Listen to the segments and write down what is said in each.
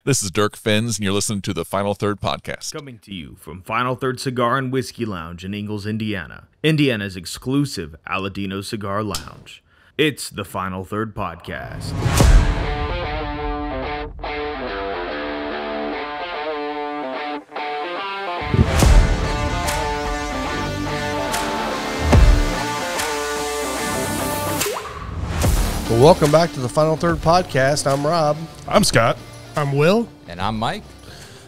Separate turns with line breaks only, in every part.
This is Dirk Fentz, and you're listening to the Final Third Podcast.
Coming to you from Final Third Cigar and Whiskey Lounge in Ingalls, Indiana. Indiana's exclusive Aladino Cigar Lounge. It's the Final Third Podcast.
Well, welcome back to the Final Third Podcast. I'm Rob.
I'm Scott.
I'm Will.
And I'm Mike.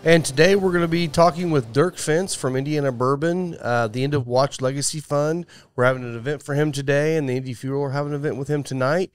And today we're going to be talking with Dirk Fentz from Indiana Bourbon, the End of Watch Legacy Fund. We're having an event for him today, and the Indy Fuel are having an event with him tonight.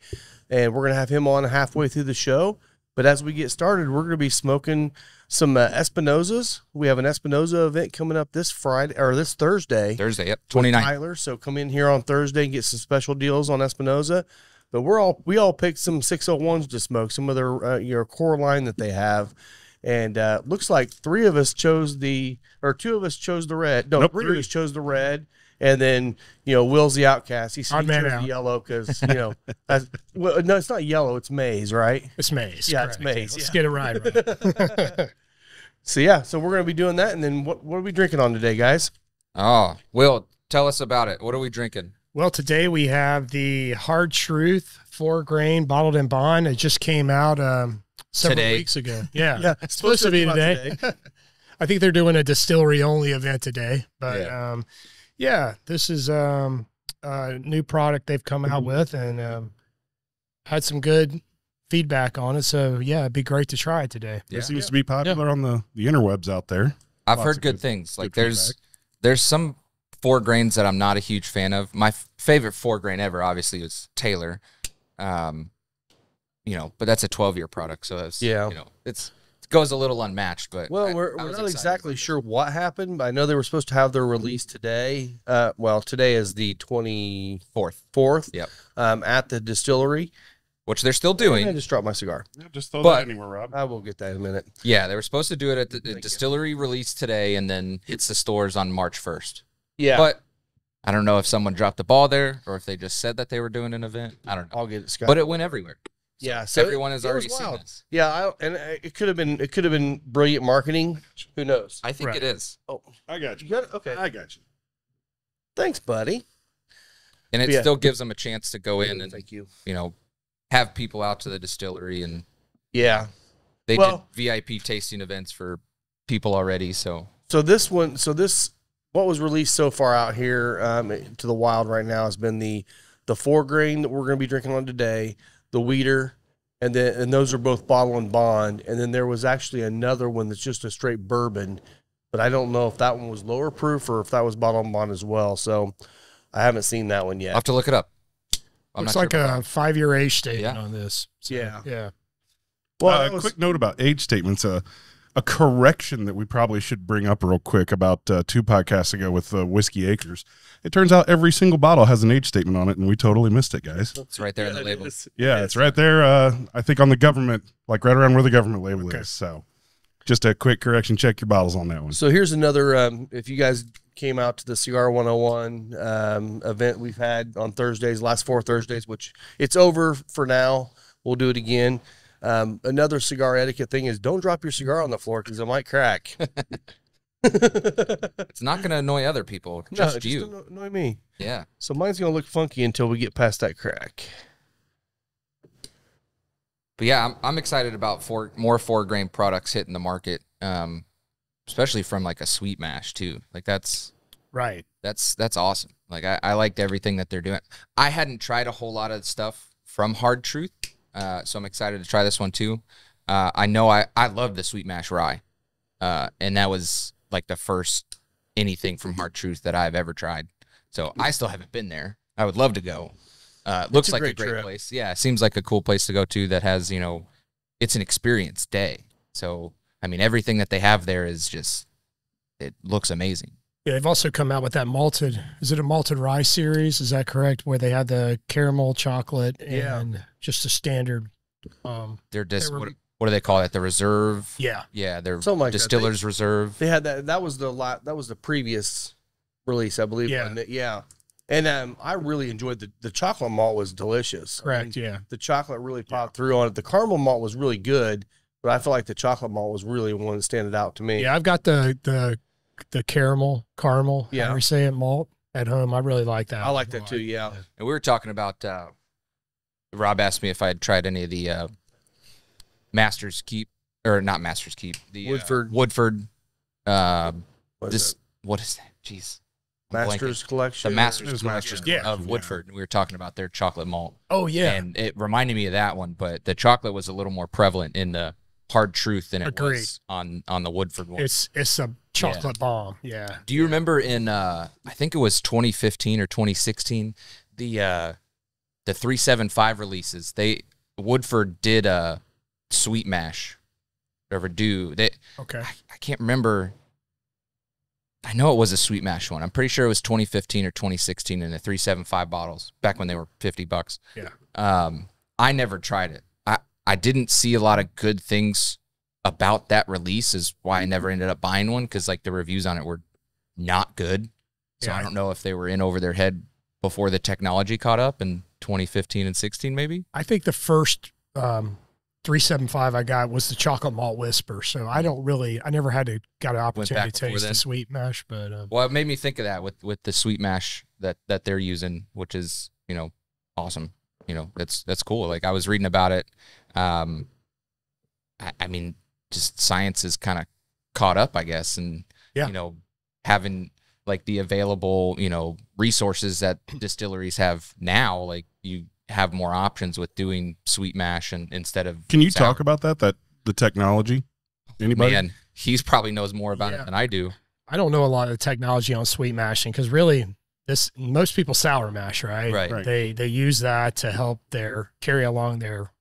And we're going to have him on halfway through the show. But as we get started, we're going to be smoking some Espinosas. We have an Espinosa event coming up this Friday, or this Thursday.
Thursday, yep, 29th.
Tyler, so come in here on Thursday and get some special deals on Espinosa. But we all picked some 601s to smoke, some of their core line that they have, and looks like two of us chose the red. No,
nope,
three of us chose the red, and then Will's the outcast. He chose
the
yellow because no, it's not yellow, it's maize, right?
It's maize.
Yeah,
correct.
it's maize.
Let's get it right.
So we're gonna be doing that, and then what are we drinking on today, guys?
Oh, Will, tell us about it. What are we drinking?
Well, today we have the Hard Truth 4-grain bottled in bond. It just came out several weeks ago. Yeah,
yeah,
it's supposed to be today. I think they're doing a distillery-only event today. But, this is a new product they've come out with and had some good feedback on it. So, yeah, it'd be great to try it today.
Yeah. It seems to be popular on the interwebs out there.
I've heard good things. Like there's some 4 grains that I'm not a huge fan of. My favorite 4-grain ever, obviously, is Taylor. But that's a 12-year product, so it's it goes a little unmatched. But
we're not exactly sure what happened. But I know they were supposed to have their release today. Today is the 24th.
Yep.
At the distillery,
which they're still doing.
I just dropped my cigar.
Yeah, just throw that anywhere, Rob.
I will get that in a minute.
Yeah, they were supposed to do it at the distillery release today, and then hits the stores on March 1st.
Yeah.
But I don't know if someone dropped the ball there or if they just said that they were doing an event. I don't know.
I'll get it, Scott.
But it went everywhere. So
yeah. So
everyone has already seen this.
Yeah. It could have been brilliant marketing. Who knows?
I think it is.
Oh,
I got you.
You got it? Okay.
I got you.
Thanks, buddy.
And it still gives them a chance to go in and,
thank you.
Have people out to the distillery. And
they
did VIP tasting events for people already. So
what was released so far out here to the wild right now has been the 4-grain that we're going to be drinking on today, the Wheater, and those are both bottle and bond. And then there was actually another one that's just a straight bourbon, but I don't know if that one was lower proof or if that was bottle and bond as well. So I haven't seen that one yet.
I'll have to look it up.
Looks like a 5-year age statement on this.
So, yeah.
Well, a quick note about age statements. A correction that we probably should bring up real quick about 2 podcasts ago with Whiskey Acres. It turns out every single bottle has an age statement on it, and we totally missed it, guys.
It's right there in the label.
It's right there, I think, on the government, like right around where the government label is. So just a quick correction. Check your bottles on that one.
So here's another, if you guys came out to the Cigar 101 event we've had on Thursdays, last 4 Thursdays, which it's over for now. We'll do it again. Another cigar etiquette thing is don't drop your cigar on the floor because it might crack.
It's not going to annoy other people, just you.
Just annoy me.
Yeah.
So mine's going to look funky until we get past that crack.
But yeah, I'm excited about more 4-grain products hitting the market, especially from like a sweet mash too. Like that's
right.
That's awesome. Like I liked everything that they're doing. I hadn't tried a whole lot of stuff from Hard Truth. So I'm excited to try this one too. I know I love the Sweet Mash Rye. And that was like the first anything from Hard Truth that I've ever tried. So I still haven't been there. I would love to go. Looks like a great place. Yeah, it seems like a cool place to go to that has, it's an experience day. So, I mean, everything that they have there is just, it looks amazing.
Yeah, they've also come out with that is it a malted rye series? Is that correct? Where they had the caramel chocolate and just a standard.
They're just, what do they call it? The reserve?
Yeah.
Yeah, they're
like
distiller's reserve.
They had that was the previous release, I believe.
Yeah.
And I really enjoyed the chocolate malt was delicious.
Correct, yeah.
The chocolate really popped through on it. The caramel malt was really good, But I feel like the chocolate malt was really one that standed out to me.
Yeah, I've got the caramel,
Yeah.
however you say it, malt at home. I really like that.
I like that too, yeah.
And we were talking about, Rob asked me if I had tried any of the Master's Keep, or not Master's Keep, the Woodford. What is that? Jeez.
Master's Collection.
The Master's Collection
Yeah.
of Woodford. We were talking about their chocolate malt.
Oh, yeah.
And it reminded me of that one, but the chocolate was a little more prevalent in the Hard Truth than it was on the Woodford one.
It's a chocolate bomb. Yeah.
Do you remember in I think it was 2015 or 2016, the 375 releases? Woodford did a sweet mash. Okay. I can't remember. I know it was a sweet mash one. I'm pretty sure it was 2015 or 2016 in the 375 bottles back when they were $50.
Yeah.
I never tried it. I didn't see a lot of good things about that release, is why I never ended up buying one, because like the reviews on it were not good. So
Yeah.
I don't know if they were in over their head before the technology caught up in 2015 and 16 maybe.
I think the first 375 I got was the chocolate malt whisper. So I never got an opportunity to taste the sweet mash, but
well, it made me think of that with the sweet mash that they're using, which is, awesome. That's cool. Like I was reading about it. I mean, just science is kind of caught up, I guess. And, having like the available, resources that distilleries have now, like you have more options with doing sweet mash and instead of.
Can you
sour.
talk about that the technology? Anybody?
Man, he's probably knows more about it than I do.
I don't know a lot of the technology on sweet mashing, because really most people sour mash, right?
Right.
They use that to help carry along their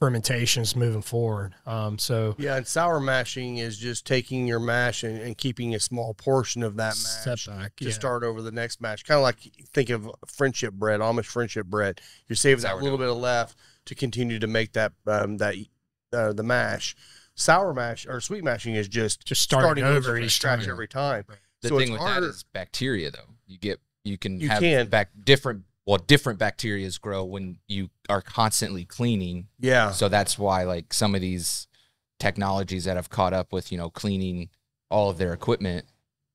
fermentations moving forward. So
yeah, and sour mashing is just taking your mash and keeping a small portion of that mash to start over the next mash. Kind of like, think of friendship bread, Amish friendship bread. You're saving that little bit of left to continue to make that the mash. Sour mash or sweet mashing is just starting over each scratch every time.
Right. The thing with that is bacteria, though. You can have different bacteria grow when you are constantly cleaning.
Yeah.
So that's why like some of these technologies that have caught up with, cleaning all of their equipment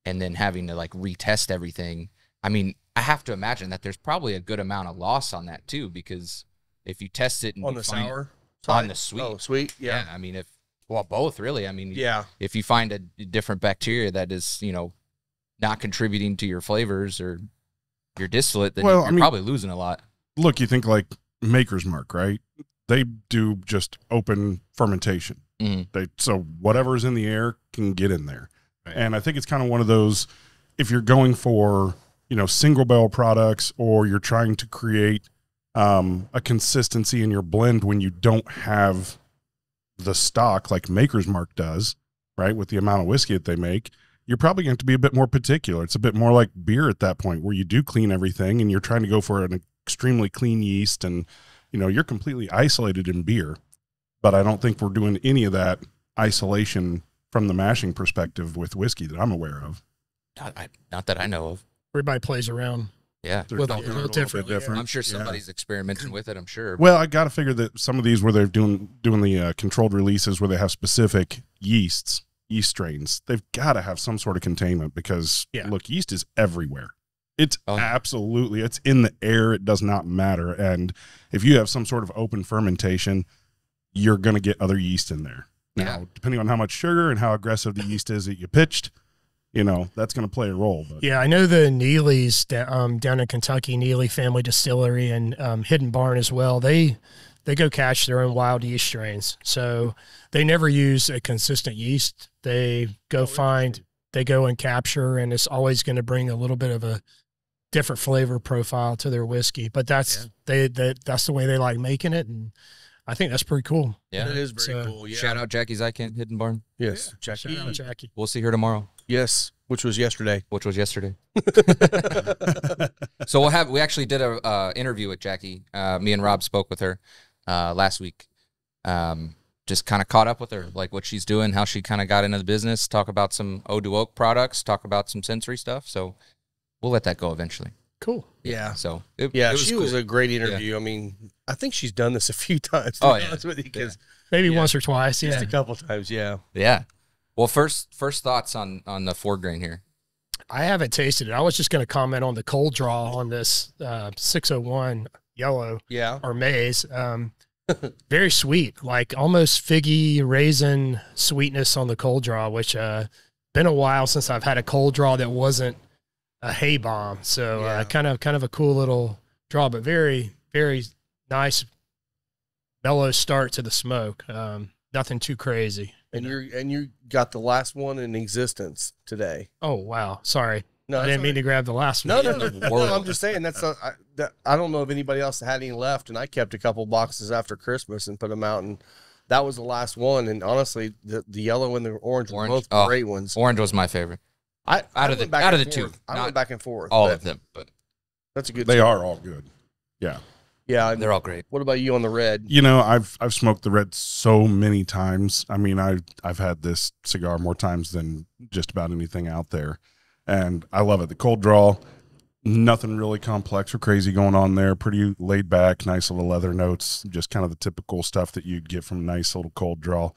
and then having to like retest everything. I mean, I have to imagine that there's probably a good amount of loss on that too, because if you test it
on the sour
side? On the sweet.
Oh, sweet. Yeah.
I mean, both really. I mean,
yeah.
If you find a different bacteria that is, not contributing to your flavors or your distillate, then you're probably losing a lot.
Look, you think like Maker's Mark, right? They do just open fermentation.
Mm-hmm.
So whatever's in the air can get in there. Right. And I think it's kind of one of those, if you're going for, single barrel products, or you're trying to create a consistency in your blend when you don't have the stock like Maker's Mark does, right? With the amount of whiskey that they make, you're probably going to be a bit more particular. It's a bit more like beer at that point, where you do clean everything and you're trying to go for an extremely clean yeast, and, you're completely isolated in beer. But I don't think we're doing any of that isolation from the mashing perspective with whiskey that I'm aware of.
Not that I know of.
Everybody plays around.
Yeah.
With a little different.
I'm sure somebody's experimenting with it, I'm sure.
Well, I got to figure that some of these where they're doing the controlled releases where they have specific yeast strains, they've got to have some sort of containment, because look, yeast is everywhere. It's absolutely, it's in the air. It does not matter. And if you have some sort of open fermentation, you're going to get other yeast in there. Now, depending on how much sugar and how aggressive the yeast is that you pitched, that's going to play a role. But.
Yeah, I know the Neely's down in Kentucky, Neely Family Distillery, and Hidden Barn as well. They go catch their own wild yeast strains. So they never use a consistent yeast. They go and capture, and it's always going to bring a little bit of a different flavor profile to their whiskey. But that's the way they like making it, and I think that's pretty cool.
Yeah,
it is very cool. Yeah.
Shout out Jackie Zycant, Hidden Barn.
Yes,
Jackie. Shout out Jackie.
We'll see her tomorrow.
Yes, which was yesterday.
So we actually did a interview with Jackie. Me and Rob spoke with her last week. Just kind of caught up with her, like what she's doing, how she kind of got into the business, talk about some Ode to Oak products, talk about some sensory stuff. So we'll let that go eventually.
Cool.
Yeah.
So
she was a great interview. Yeah. I mean, I think she's done this a few times.
To be honest
with you, because
Maybe once or twice.
Just
Yeah.
a couple times. Yeah.
Yeah. Well, first thoughts on the 4-grain here.
I haven't tasted it. I was just going to comment on the cold draw on this 601 yellow
Yeah.
or maize. Very sweet, like almost figgy raisin sweetness on the cold draw, which been a while since I've had a cold draw that wasn't a hay bomb. So
Yeah.
kind of a cool little draw, but very, very nice mellow start to the smoke. Nothing too crazy.
And you got the last one in existence today.
Oh, wow. Sorry.
No,
I didn't mean to grab the last
No,
one.
no. I'm just saying I don't know if anybody else had any left, and I kept a couple boxes after Christmas and put them out, and that was the last one. And honestly, the yellow and the orange were both great ones.
Orange was my favorite.
I
Out
went
of
back
the
and
two,
forth. I
not
went back and forth.
all
but
of them, but
that's a good.
They
cigar.
are all good. Yeah.
Yeah, and
they're all great.
what about you on the red?
You know, I've smoked the red so many times. I mean, I've had this cigar more times than just about anything out there, and I love it. The cold draw, nothing really complex or crazy going on there. Pretty laid back, nice little leather notes, just kind of the typical stuff that you'd get from a nice little cold draw.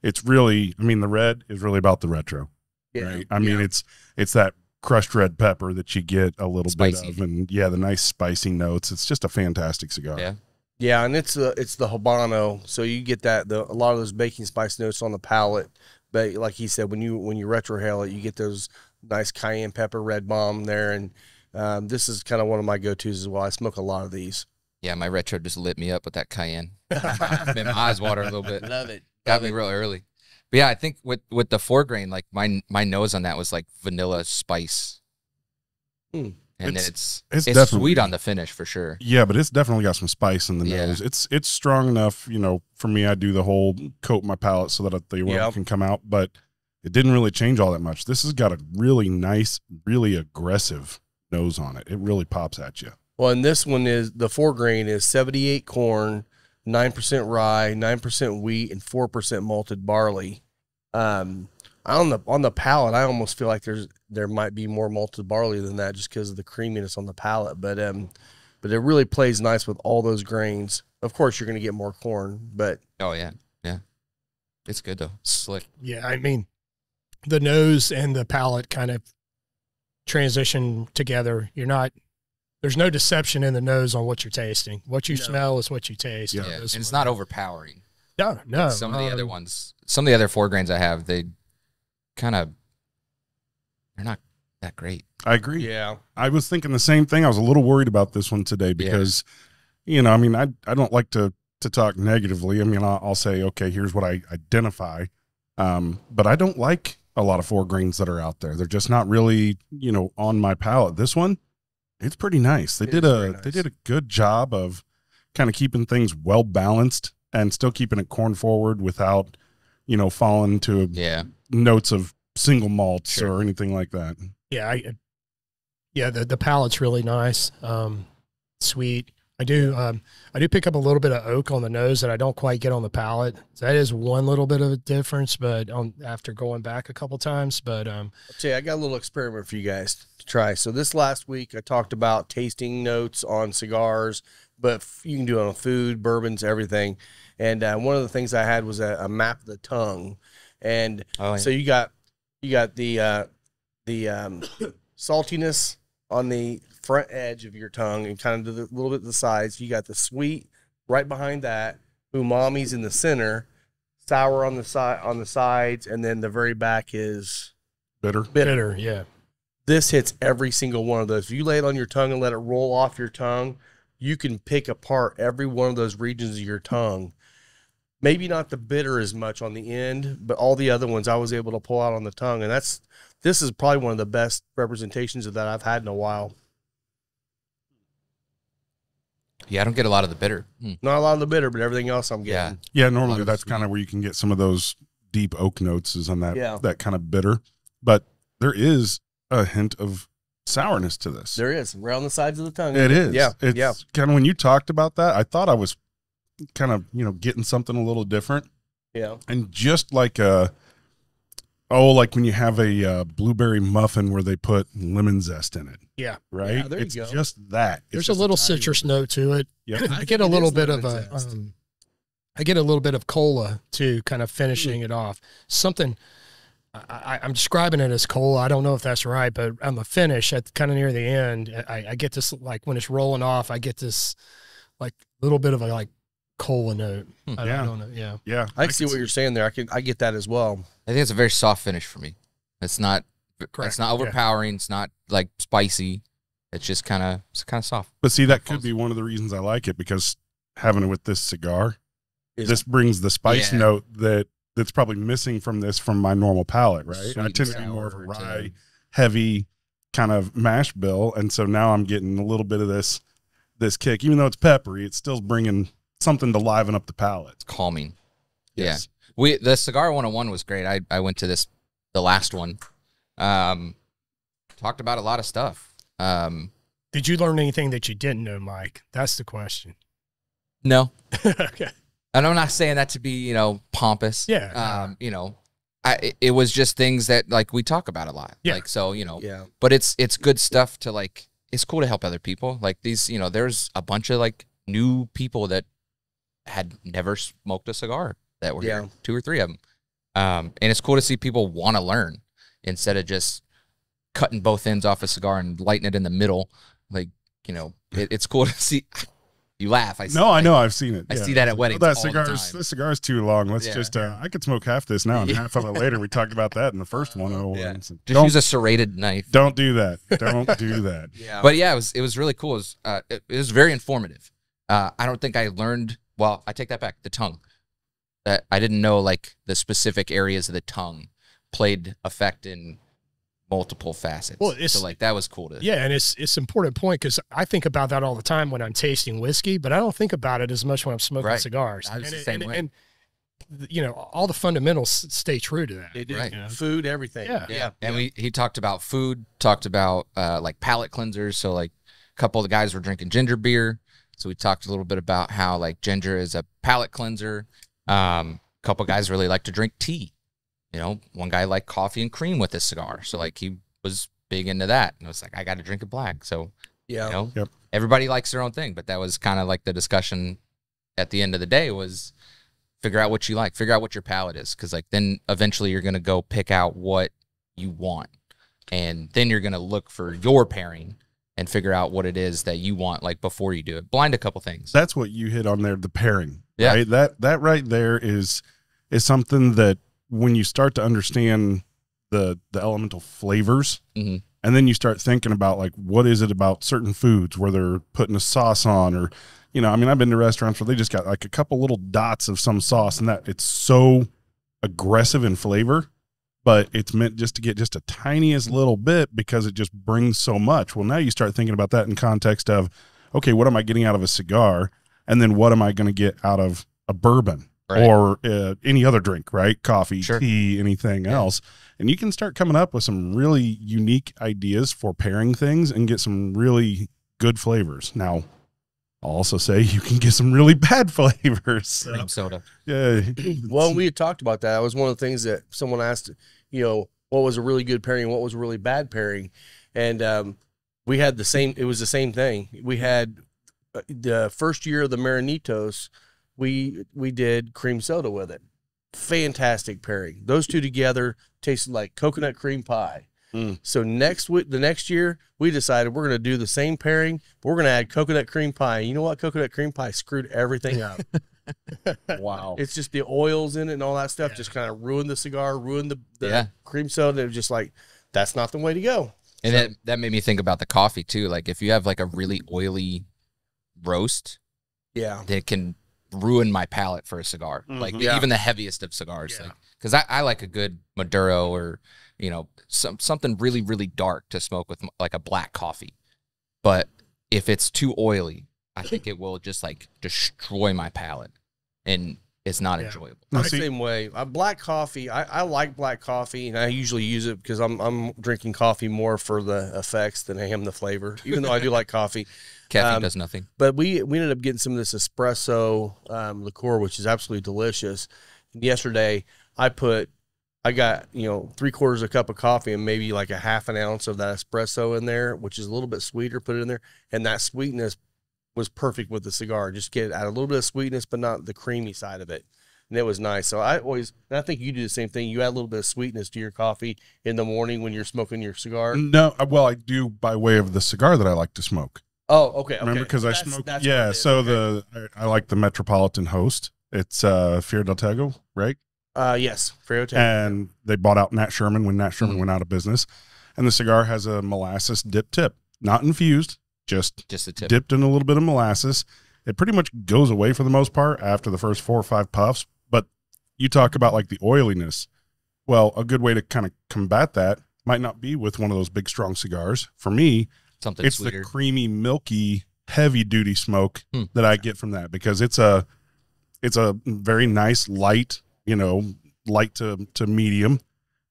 It's really, I mean, the red is really about the retro, right? I mean, it's that crushed red pepper that you get a little
Spicy.
bit of, and the nice spicy notes. It's just a fantastic cigar.
Yeah.
Yeah, and it's the Habano, so you get that a lot of those baking spice notes on the palate. But like he said, when you retrohale it, you get those nice cayenne pepper red bomb there, and this is kind of one of my go-tos as well. I smoke a lot of these.
Yeah, my retro just lit me up with that cayenne. Made my eyes water a little bit.
Love it.
Got me real early. But yeah, I think with the 4-grain, like my nose on that was like vanilla spice.
Hmm.
And
It's
it's
definitely-
sweet on the finish for sure.
Yeah, but it's definitely got some spice in the
Yeah.
nose. It's strong enough, you know, for me, I do the whole coat my palate so that the aroma
Yep.
can come out, but it didn't really change all that much. This has got a really nice, really aggressive nose on it. It really pops at you.
Well, and this one is the 4-grain is 78 corn, 9% rye, 9% wheat, and 4% malted barley. On the palate, I almost feel like there might be more malted barley than that, just because of the creaminess on the palate. But it really plays nice with all those grains. Of course, you're going to get more corn, but
Oh yeah, yeah. It's good though. Slick.
Yeah, I mean, the nose and the palate kind of transition together. There's no deception in the nose on what you're tasting. What you smell is what you taste.
Yeah.
Yeah, and
This
it's
one-
not overpowering.
No.
Some of the other ones, some of the other 4-grains I have, they kind of, they're not that great.
I agree.
yeah,
I was thinking the same thing. I was a little worried about this one today because, you know, I mean, I don't like to talk negatively. I mean, I'll say, okay, here's what I identify. But I don't like a lot of 4-grains that are out there. They're just not really, you know, on my palate. This one, it's pretty nice. They did a good job of kind of keeping things well balanced and still keeping it corn forward without, you know, falling to
Yeah.
notes of single malts
Sure.
or anything like that.
Yeah, the palate's really nice, sweet. I do pick up a little bit of oak on the nose that I don't quite get on the palate. So that is one little bit of a difference, but after going back a couple times, but
I'll tell you, I got a little experiment for you guys to try. So this last week, I talked about tasting notes on cigars, but you can do it on food, bourbons, everything. And one of the things I had was a map of the tongue, and
Oh, yeah.
so you got the saltiness on the front edge of your tongue and kind of a little bit to the sides. You got the sweet right behind that, umami's in the center, sour on the sides, and then the very back is
Bitter.
bitter. Yeah.
this hits every single one of those. If you lay it on your tongue and let it roll off your tongue, you can pick apart every one of those regions of your tongue. Maybe not the bitter as much on the end, but all the other ones I was able to pull out on the tongue. And this is probably one of the best representations of that I've had in a while.
Yeah, I don't get a lot of the bitter.
Not a lot of the bitter, but everything else I'm getting.
Yeah,
A
normally
lot of
that's
sweet.
kind of where you can get some of those deep oak notes is on that
Yeah.
that kind of bitter. But there is a hint of sourness to this.
There is, right on the sides of the tongue.
It is.
Yeah,
It's
yeah.
kind of when you talked about that, I thought I was kind of, getting something a little different.
Yeah.
And just like like when you have a blueberry muffin where they put lemon zest in it.
Yeah.
Right?
Yeah, there you
it's
go.
just that. It's
There's a
just
little
tiny
citrus
bit.
note to it.
Yep.
I get a
it
little
is
bit of
lemon
a,
zest.
I get a little bit of cola too, kind of finishing it off. Something I'm describing it as cola. I don't know if that's right, but on the finish, at kind of near the end, I get this, like when it's rolling off, I get this like little bit of a like cola note. I don't know. Yeah.
Yeah.
I see what you're saying there. I get that as well.
I think it's a very soft finish for me. It's not overpowering. It's not like spicy. It's just kind of soft.
But see, that could be one of the reasons I like it, because having it with this cigar, this brings the spice note that's probably missing from my normal palate, right?
Sweet
I
and
tend to be
sour
more of a rye,
too.
heavy kind of mash bill, and so now I'm getting a little bit of this kick. Even though it's peppery, it's still bringing something to liven up the palate.
It's calming.
Yes.
Yeah. The Cigar 101 was great. I went to the last one. Talked about a lot of stuff.
Did you learn anything that you didn't know, Mike? That's the question.
No.
Okay.
And I'm not saying that to be, pompous.
Yeah.
It was just things that like we talk about a lot.
Yeah.
Like, so, but it's good stuff to like, it's cool to help other people. Like these, there's a bunch of like new people that had never smoked a cigar that were here, 2 or 3 of them. And it's cool to see people want to learn instead of just cutting both ends off a cigar and lighting it in the middle. Like, it's cool to see. You laugh.
I know. I've seen it.
I see that at weddings.
This cigar's too long. Let's just, I could smoke half this now and half of it later. We talked about that in the first one.
Just use a serrated knife.
Don't do that. Don't do that.
But yeah, it was really cool. It was very informative. I don't think I learned, well, I take that back, the tongue. I didn't know like the specific areas of the tongue played effect in multiple facets. Well, so like that was cool to
and it's an important point, because I think about that all the time when I'm tasting whiskey, but I don't think about it as much when I'm smoking cigars.
I was the same way.
And all the fundamentals stay true to that.
They do. Right. Food, everything.
Yeah. And he talked about food, talked about like palate cleansers. So like a couple of the guys were drinking ginger beer. So we talked a little bit about how like ginger is a palate cleanser. A couple of guys really like to drink tea. One guy liked coffee and cream with his cigar. So like he was big into that. And I was like, I got to drink it black. So, everybody likes their own thing. But that was kind of like the discussion at the end of the day was figure out what you like, figure out what your palate is. Because like then eventually you're going to go pick out what you want. And then you're going to look for your pairing and figure out what it is that you want, like before you do it. Blind a couple things.
That's what you hit on there, the pairing. Yeah. Right? That right there is something that when you start to understand the elemental flavors, and then you start thinking about like, what is it about certain foods where they're putting a sauce on, or, I've been to restaurants where they just got like a couple little dots of some sauce, and that it's so aggressive in flavor, but it's meant just to get just a tiniest little bit because it just brings so much. Well, now you start thinking about that in context of, okay, what am I getting out of a cigar? And then what am I going to get out of a bourbon? Right. Or any other drink, right? Coffee, tea, anything else. And you can start coming up with some really unique ideas for pairing things and get some really good flavors. Now, I'll also say you can get some really bad flavors.
Cream soda.
Yeah.
Well, we had talked about that. That was one of the things that someone asked, what was a really good pairing and what was a really bad pairing. And we had it was the same thing. We had the first year of the Marinitos, we did cream soda with it. Fantastic pairing. Those two together tasted like coconut cream pie. So the next year, we decided we're going to do the same pairing, but we're going to add coconut cream pie. You know what? Coconut cream pie screwed everything up.
Wow.
It's just the oils in it and all that stuff just kind of ruined the cigar, ruined the cream soda. It was just like, that's not the way to go.
And that made me think about the coffee too. Like if you have like a really oily roast, that can ruin my palate for a cigar. Like even the heaviest of cigars. Like, because I like a good Maduro or something really, really dark to smoke with like a black coffee. But if it's too oily, I think it will just like destroy my palate, and it's not enjoyable.
The same way. Black coffee, I like black coffee, and I usually use it because I'm drinking coffee more for the effects than I am the flavor, even though I do like coffee.
Caffeine does nothing.
But we ended up getting some of this espresso liqueur, which is absolutely delicious. And yesterday, I got 3/4 a cup of coffee and maybe like a half an ounce of that espresso in there, which is a little bit sweeter. Put it in there, and that sweetness was perfect with the cigar. Just get add a little bit of sweetness, but not the creamy side of it. And it was nice. So and I think you do the same thing. You add a little bit of sweetness to your coffee in the morning when you're smoking your cigar.
No, well, I do by way of the cigar that I like to smoke.
Oh, okay.
Remember, because I smoke.
That's
Yeah, so I like the Metropolitan Host. It's Fear del Tego, right?
Yes, Fear del Tego.
And they bought out Nat Sherman when Nat Sherman went out of business. And the cigar has a molasses dip tip, not infused, just
a tip.
Dipped in a little bit of molasses. It pretty much goes away for the most part after the first 4 or 5 puffs. But you talk about like the oiliness. Well, a good way to kind of combat that might not be with one of those big, strong cigars. For me, it's sweeter. The creamy, milky, heavy duty smoke that I get from that, because it's a very nice, light, light to medium.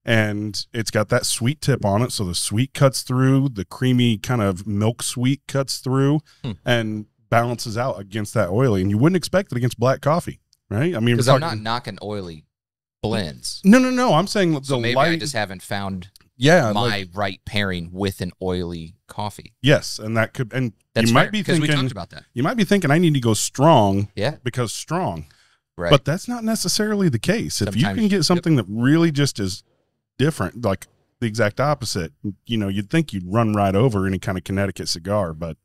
And it's got that sweet tip on it. So the sweet cuts through, the creamy kind of milk sweet cuts through and balances out against that oily. And you wouldn't expect it against black coffee, right? I mean,
because I'm not knocking oily blends.
No. I'm saying
so maybe I just haven't found my right pairing with an oily coffee.
Yes. And that could, and
that's
you might be thinking,
we talked about that.
You might be thinking I need to go strong.
Yeah.
Because strong.
Right.
But that's not necessarily the case. Sometimes, if you can get something that really just is different, like the exact opposite, you'd think you'd run right over any kind of Connecticut cigar, but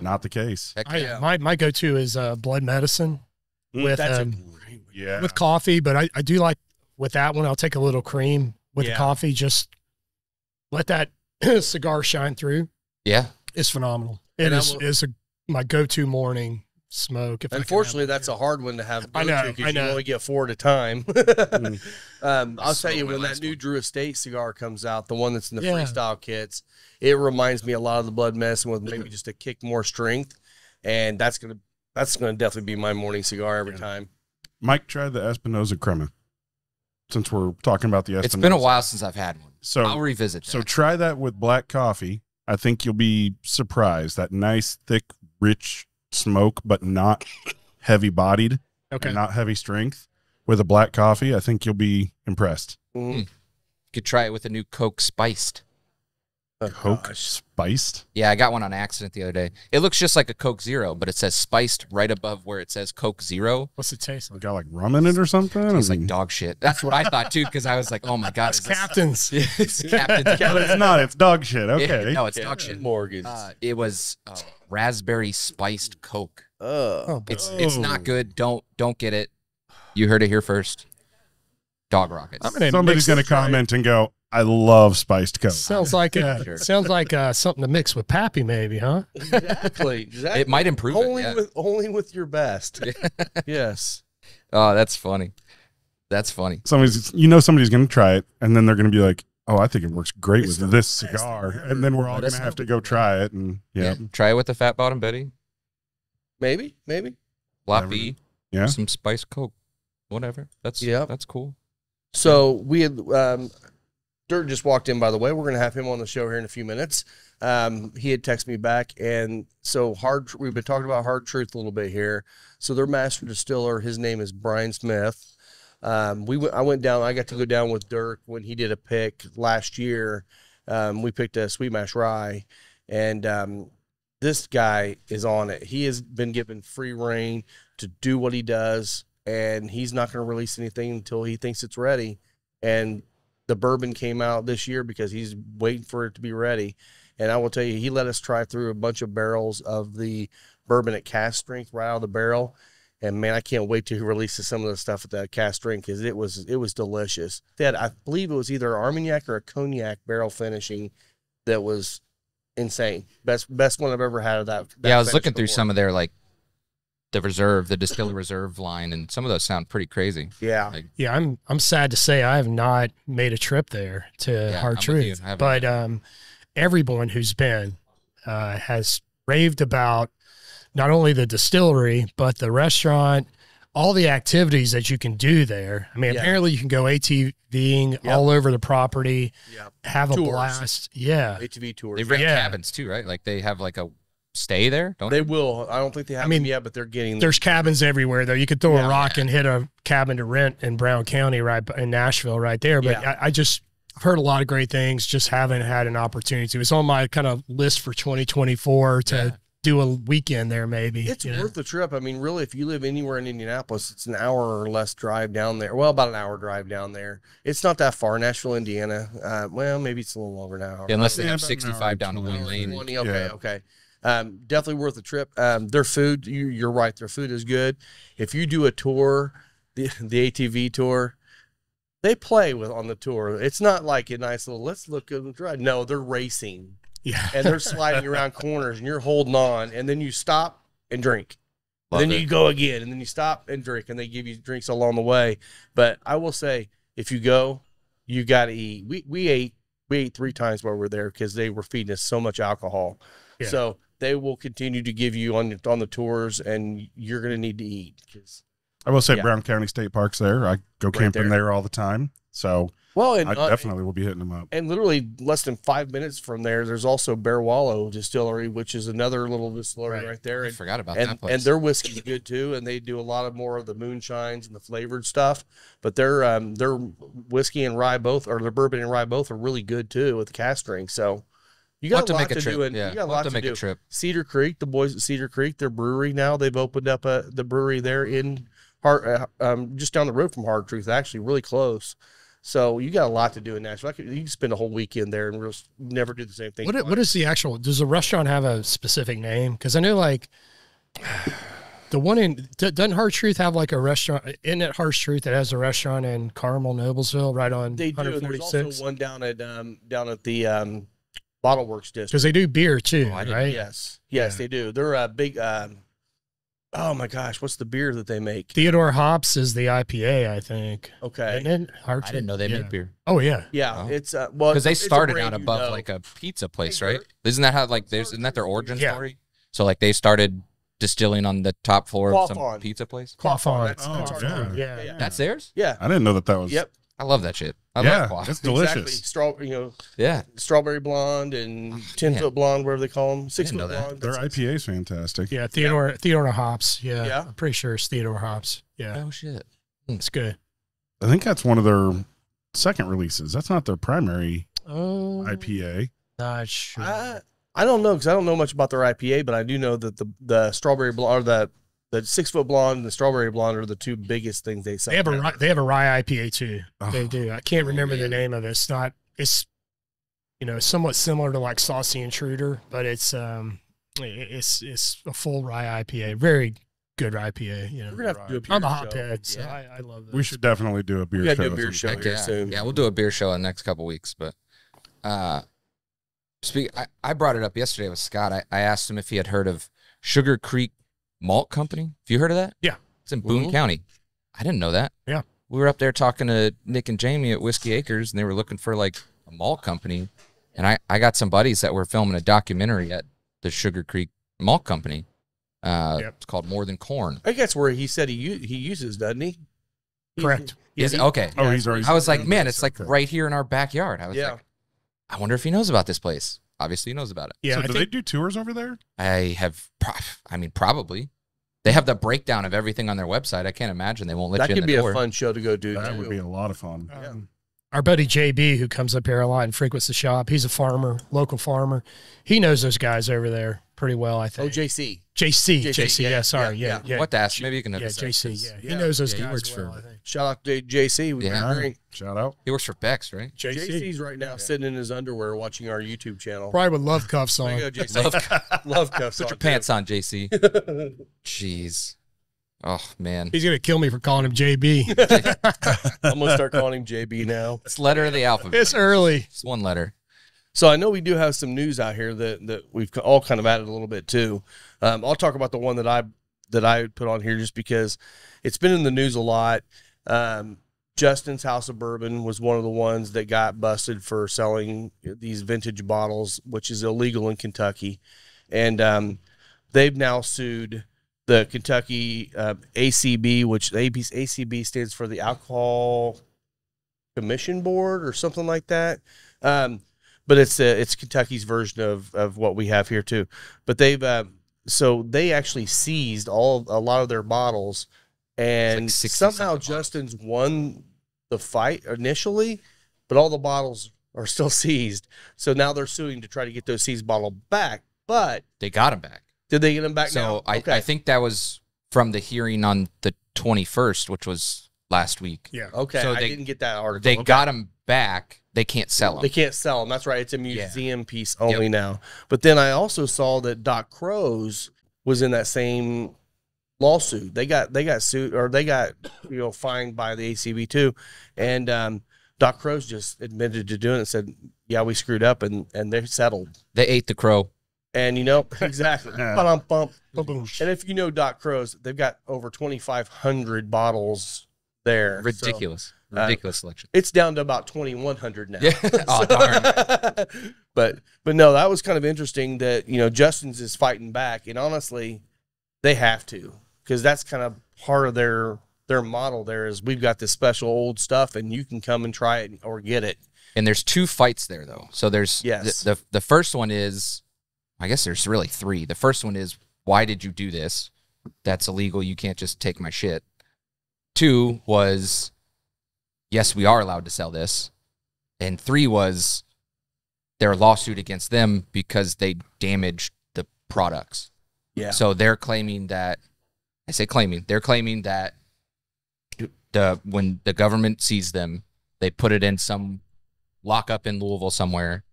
not the case.
My go-to is blood medicine with
with
coffee, but I do like with that one. I'll take a little cream with the coffee. Just let that cigar shine through.
Yeah,
it's phenomenal. It's my go-to morning smoke.
Unfortunately, that's a hard one to have.
I know.
You only get 4 at a time. I'll tell you, when that new Drew Estate cigar comes out, the one that's in the freestyle kits, it reminds me a lot of the blood medicine with maybe just a kick more strength, and that's gonna definitely be my morning cigar every time.
Mike, try the Espinosa Crema. Since we're talking about the Espinosa,
it's been a while since I've had one,
so
I'll revisit that.
So try that with black coffee. I think you'll be surprised. That nice, thick, rich smoke, but not heavy bodied, and not heavy strength. With a black coffee, I think you'll be impressed.
You could try it with a new Coke spiced.
Coke spiced?
Yeah, I got one on accident the other day. It looks just like a Coke Zero, but it says spiced right above where it says Coke Zero.
What's it taste like?
Got like rum in it or something?
It's like dog shit. That's what I thought too, because I was like, oh my god,
it's Captain's.
It's Captain's.
But it's not. It's dog shit. Okay.
Yeah, no, it's dog shit.
Morgan's.
It was raspberry spiced Coke. It's not good. Don't get it. You heard it here first. Dog rockets.
Somebody's going to comment and go, I love spiced Coke.
Sounds like something to mix with Pappy, maybe, huh?
Exactly.
It might improve
only with your best. Yes.
Oh, that's funny. That's funny.
Somebody's going to try it, and then they're going to be like, oh, I think it works great with this cigar. And then we're all going to have to go try it. And
try it with the Fat Bottom Betty.
Maybe.
Floppy.
Yeah.
Some spiced Coke. Whatever. That's cool.
So we had Dirk just walked in, by the way. We're going to have him on the show here in a few minutes. He had texted me back, and so we've been talking about Hard Truth a little bit here. So their master distiller, his name is Brian Smith. I got to go down with Dirk when he did a pick last year. We picked a Sweet Mash Rye, and this guy is on it. He has been given free reign to do what he does, and he's not going to release anything until he thinks it's ready. And the bourbon came out this year because he's waiting for it to be ready. And I will tell you, he let us try through a bunch of barrels of the bourbon at cask strength right out of the barrel. And man, I can't wait to release some of the stuff at that cask strength, because it was delicious. They had, I believe it was either an Armagnac or a cognac barrel finishing that was insane. Best one I've ever had of that.
Yeah, I was looking through some of their the Distiller Reserve line, and some of those sound pretty crazy.
Yeah.
I'm sad to say I have not made a trip there to Hard Truth, but everyone who's been has raved about not only the distillery, but the restaurant, all the activities that you can do there. I mean, apparently you can go ATVing all over the property, have a blast. Yeah.
ATV tours.
They rent cabins too, right? Like they have like a stay there, don't they?
They will. I don't think they have them yet, but they're getting
There's cabins everywhere, though. You could throw a rock and hit a cabin to rent in Brown County, right in Nashville, right there. But I've heard a lot of great things, just haven't had an opportunity to. It's on my kind of list for 2024 to do a weekend there maybe.
It's worth the trip. I mean, really, if you live anywhere in Indianapolis, it's an hour or less drive down there. Well, about an hour drive down there. It's not that far. Nashville, Indiana. Well, maybe it's a little longer now.
Yeah, unless they have 65 down to one lane.
Okay. Definitely worth the trip. Their food, you're right. Their food is good. If you do a tour, the ATV tour, they play on the tour. It's not like a nice little, let's look at the drive. No, they're racing.
Yeah.
And they're sliding around corners and you're holding on, and then you stop and drink.
Love
Then
it.
you go again, and then you stop and drink, and they give you drinks along the way. But I will say, if you go, you got to eat. We ate 3 times while we were there because they were feeding us so much alcohol.
Yeah.
So they will continue to give you on the tours, and you're going to need to eat.
I will say
Yeah.
Brown County State Park's there. I go camping there all the time. So
Well, and
I definitely will be hitting them up.
And literally less than 5 minutes from there, there's also Bear Wallow Distillery, which is another little distillery right there.
I
And,
forgot about
and,
that place.
and their whiskey's good too, and they do a lot of more of the moonshines and the flavored stuff. But their whiskey and rye both, or their bourbon and rye both, are really good too with the cask strength. So you
We'll
got
have
a
to
lot
make a
to
trip.
do. And
Yeah,
you got a
we'll
lot
have to make
do.
a trip.
Cedar Creek, the boys at Cedar Creek, their brewery now, they've opened up the brewery there in just down the road from Hard Truth, actually, really close. So you got a lot to do in Nashville. You can spend a whole weekend there and never do the same thing.
What is the actual, does the restaurant have a specific name? Because I know like the one in, doesn't Hard Truth have like a restaurant, isn't it Hard Truth that has a restaurant in Carmel, Noblesville, right on
They do. There's
146?
also one down at the Bottle Works district.
Because they do beer too,
I didn't-
right?
Yes,
Yeah.
they do. They're a big. Oh my gosh, what's the beer that they make?
Theodore Hops is the IPA, I think.
Okay.
Isn't it? Hard
I didn't know they
yeah.
made beer.
Oh, yeah.
Yeah,
Oh.
it's well
Because they
it's a
started
brand
out
you
above
know.
like a pizza place,
Hey,
right?
Dirk.
Isn't that how isn't that their origin
Yeah.
story? So like they started distilling on the top floor of some
Quaffon.
pizza place.
Quaffon.
That's
Oh,
our
yeah.
one.
Yeah.
That's theirs?
Yeah.
I didn't know that was.
Yep.
I love that shit. I
Yeah,
love quaff.
it's delicious.
Exactly.
Yeah.
Strawberry blonde and 10-foot blonde, whatever they call them, 6-foot
know that.
blonde.
Their
That's-
IPA is fantastic.
Yeah, Theodore Hops. Yeah.
Yeah.
I'm pretty sure it's Theodore Hops. Yeah.
Oh shit.
It's good.
I think that's one of their second releases. That's not their primary
Oh,
IPA.
not sure.
I don't know because I don't know much about their IPA, but I do know that the strawberry blonde or the 6-foot blonde and the strawberry blonde are the two biggest things they sell.
They have a rye IPA too. They
Oh.
do. I can't remember the name of it. It's not. It's somewhat similar to like Saucy Intruder, but it's a full rye IPA. Very good IPA.
We're gonna have to do a beer
I'm a
show.
hothead, so
Yeah.
I love this.
We should definitely do a beer
We gotta
show.
do a beer
at some
show.
point.
here
yeah.
soon.
Yeah, we'll do a beer show in the next couple weeks. But I brought it up yesterday with Scott. I asked him if he had heard of Sugar Creek Malt Company. Have you heard of that?
Yeah.
It's in Boone County. I didn't know that.
Yeah.
We were up there talking to Nick and Jamie at Whiskey Acres, and they were looking for like a malt company. And I got some buddies that were filming a documentary at the Sugar Creek Malt Company. It's called More Than Corn.
I think that's where he said he uses, doesn't he?
Correct.
Is it? Okay.
Oh, he's already.
I was like, man, it's like right here in our backyard. I was
Yeah.
like, I wonder if he knows about this place. Obviously, he knows about it.
Yeah,
So
I
do
think
they do tours over there?
Probably. They have the breakdown of everything on their website. I can't imagine they won't let
That
you in
could
the
be
door.
a fun show to go do.
That
too.
would be a lot of fun.
our buddy JB, who comes up here a lot and frequents the shop, he's a farmer, local farmer. He knows those guys over there pretty well, I
Oh,
think.
JC.
JC,
yeah,
sorry,
yeah,
yeah.
What to ask? Maybe you can
Yeah,
notice.
JC, yeah. He
Yeah.
knows those
Yeah, he
guys
works
well,
for-
I think.
Shout out to JC. We
Yeah.
got great.
Shout out.
He works for Beck's, right?
JC's right now sitting in his underwear watching our YouTube channel.
Probably with love cuffs
There
on.
you go, JC. Love cuffs.
Put
on,
your pants on, JC. Jeez. Oh man.
He's going to kill me for calling him JB.
I'm gonna start calling him JB now.
It's letter of the alphabet.
It's early.
It's one letter.
So I know we do have some news out here that we've all kind of added a little bit too. I'll talk about the one that I put on here just because it's been in the news a lot. Justin's House of Bourbon was one of the ones that got busted for selling these vintage bottles, which is illegal in Kentucky, and they've now sued the Kentucky ACB, which ACB stands for the Alcohol Commission Board or something like that. But it's Kentucky's version of what we have here too. But so they actually seized a lot of their bottles, and
It's like 60
somehow
something bottles.
Justin's won the fight initially, but all the bottles are still seized. So now they're suing to try to get those seized bottles back. But
They got him back.
Did they get them back now?
So I think that was from the hearing on the 21st, which was last week.
Yeah.
Okay,
So
I
they-
didn't get that article.
They
Okay.
got them back. They can't sell them.
They can't sell them. That's right. It's a museum piece only now. But then I also saw that Doc Crow's was in that same lawsuit. They got sued, or they got fined by the ACB too. And Doc Crow's just admitted to doing it and said, "Yeah, we screwed up," and they settled.
They ate the crow.
And exactly. Ba-dum-bum.
Boom.
And if you know Doc Crow's, they've got over 2,500 bottles there.
Ridiculous.
So,
Ridiculous selection.
it's down to about 2,100 now.
Yeah. Oh, darn.
But no, that was kind of interesting that Justin's is fighting back, and honestly, they have to, because that's kind of part of their model. There is, we've got this special old stuff, and you can come and try it or get it.
And there's 2 fights there, though. So there's the first one is, I guess there's really 3. The first one is, why did you do this? That's illegal. You can't just take my shit. 2 was, yes, we are allowed to sell this. And 3 was their lawsuit against them because they damaged the products.
Yeah.
So they're claiming that, they're claiming that when the government sees them, they put it in some lockup in Louisville somewhere,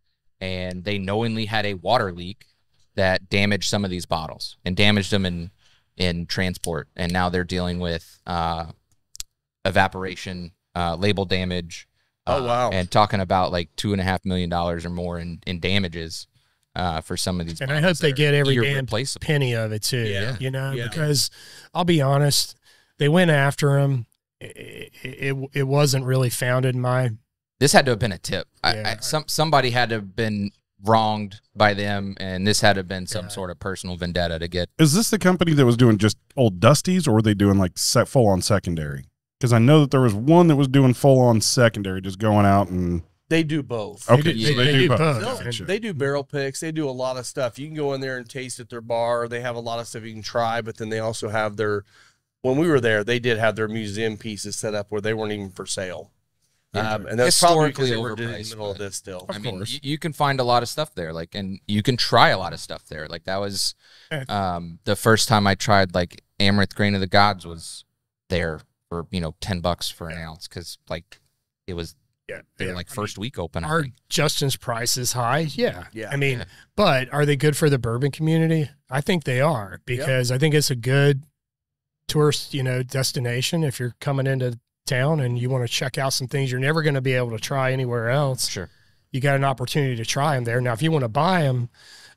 and they knowingly had a water leak that damaged some of these bottles and damaged them in transport. And now they're dealing with evaporation, label damage.
Oh, wow.
And talking about like $2.5 million or more in damages for some of these.
And I hope they get every damn
irreplaceable.
penny of it too.
Yeah.
Yeah. Because I'll be honest, they went after him. It wasn't really founded in my.
This had to have been a tip.
Yeah.
Somebody had to have been wronged by them, and this had to have been some sort of personal vendetta to get.
Is this the company that was doing just old Dusties, or were they doing like full on secondary? Because I know that there was one that was doing full on secondary, just going out and.
They do both.
Okay,
They
so
do-
they do both.
both.
Gotcha.
They do barrel picks. They do a lot of stuff. You can go in there and taste at their bar. They have a lot of stuff you can try, but then they also have when we were there, they did have their museum pieces set up where they weren't even for sale. And that's probably because
Historically
they were in the
overpriced,
middle of
but-
this still.
I mean, you can find a lot of stuff there, and you can try a lot of stuff there. Like that was the first time I tried like Amaranth Grain of the Gods was there for $10 for an ounce, because it was their first week open.
Are Justin's prices high? Yeah.
Yeah.
I mean, but are they good for the bourbon community? I think they are, because I think it's a good tourist, destination. If you're coming into town and you want to check out some things you're never going to be able to try anywhere else,
Sure.
you got an opportunity to try them there. Now, if you want to buy them,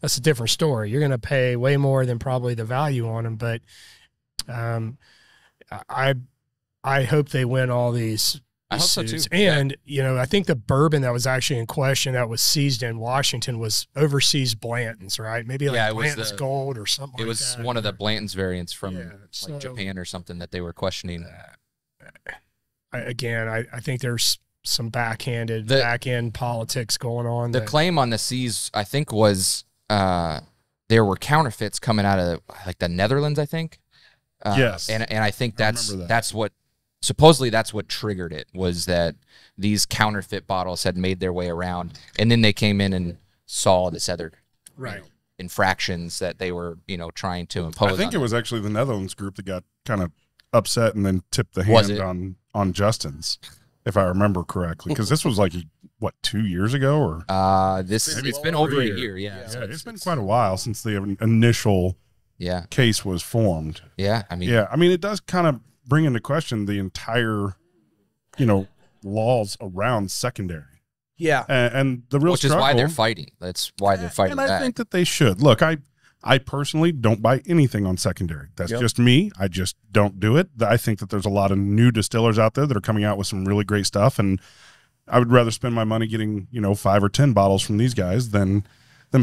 that's a different story. You're going to pay way more than probably the value on them. But I hope they win all these.
I hope so too.
suits. And, I think the bourbon that was actually in question that was seized in Washington was overseas Blanton's, right? Maybe like
it was
Blanton's Gold or something
It
like
was
that.
one of the Blanton's variants from
so-
Japan or something that they were questioning.
I think there's some back end politics going on.
The claim on the seas, I think, was there were counterfeits coming out of the Netherlands, I think.
Yes.
And I think
remember that.
that's what supposedly that's what triggered it, was that these counterfeit bottles had made their way around, and then they came in and saw this other infractions that they were trying to impose.
I think
on
it was actually the Netherlands group that got kind of upset and then tipped the
Was
hand on Justin's, if I remember correctly, because this was 2 years ago, or
it's been over a year. Yeah,
it's been quite a while since the initial case was formed.
I mean,
it does kind of bring into question the entire laws around secondary.
Yeah.
And the real
which is why they're fighting. That's why they're fighting.
And I think that they should. Look, I personally don't buy anything on secondary. That's just me. I just don't do it. I think that there's a lot of new distillers out there that are coming out with some really great stuff, and I would rather spend my money getting 5 or 10 bottles from these guys than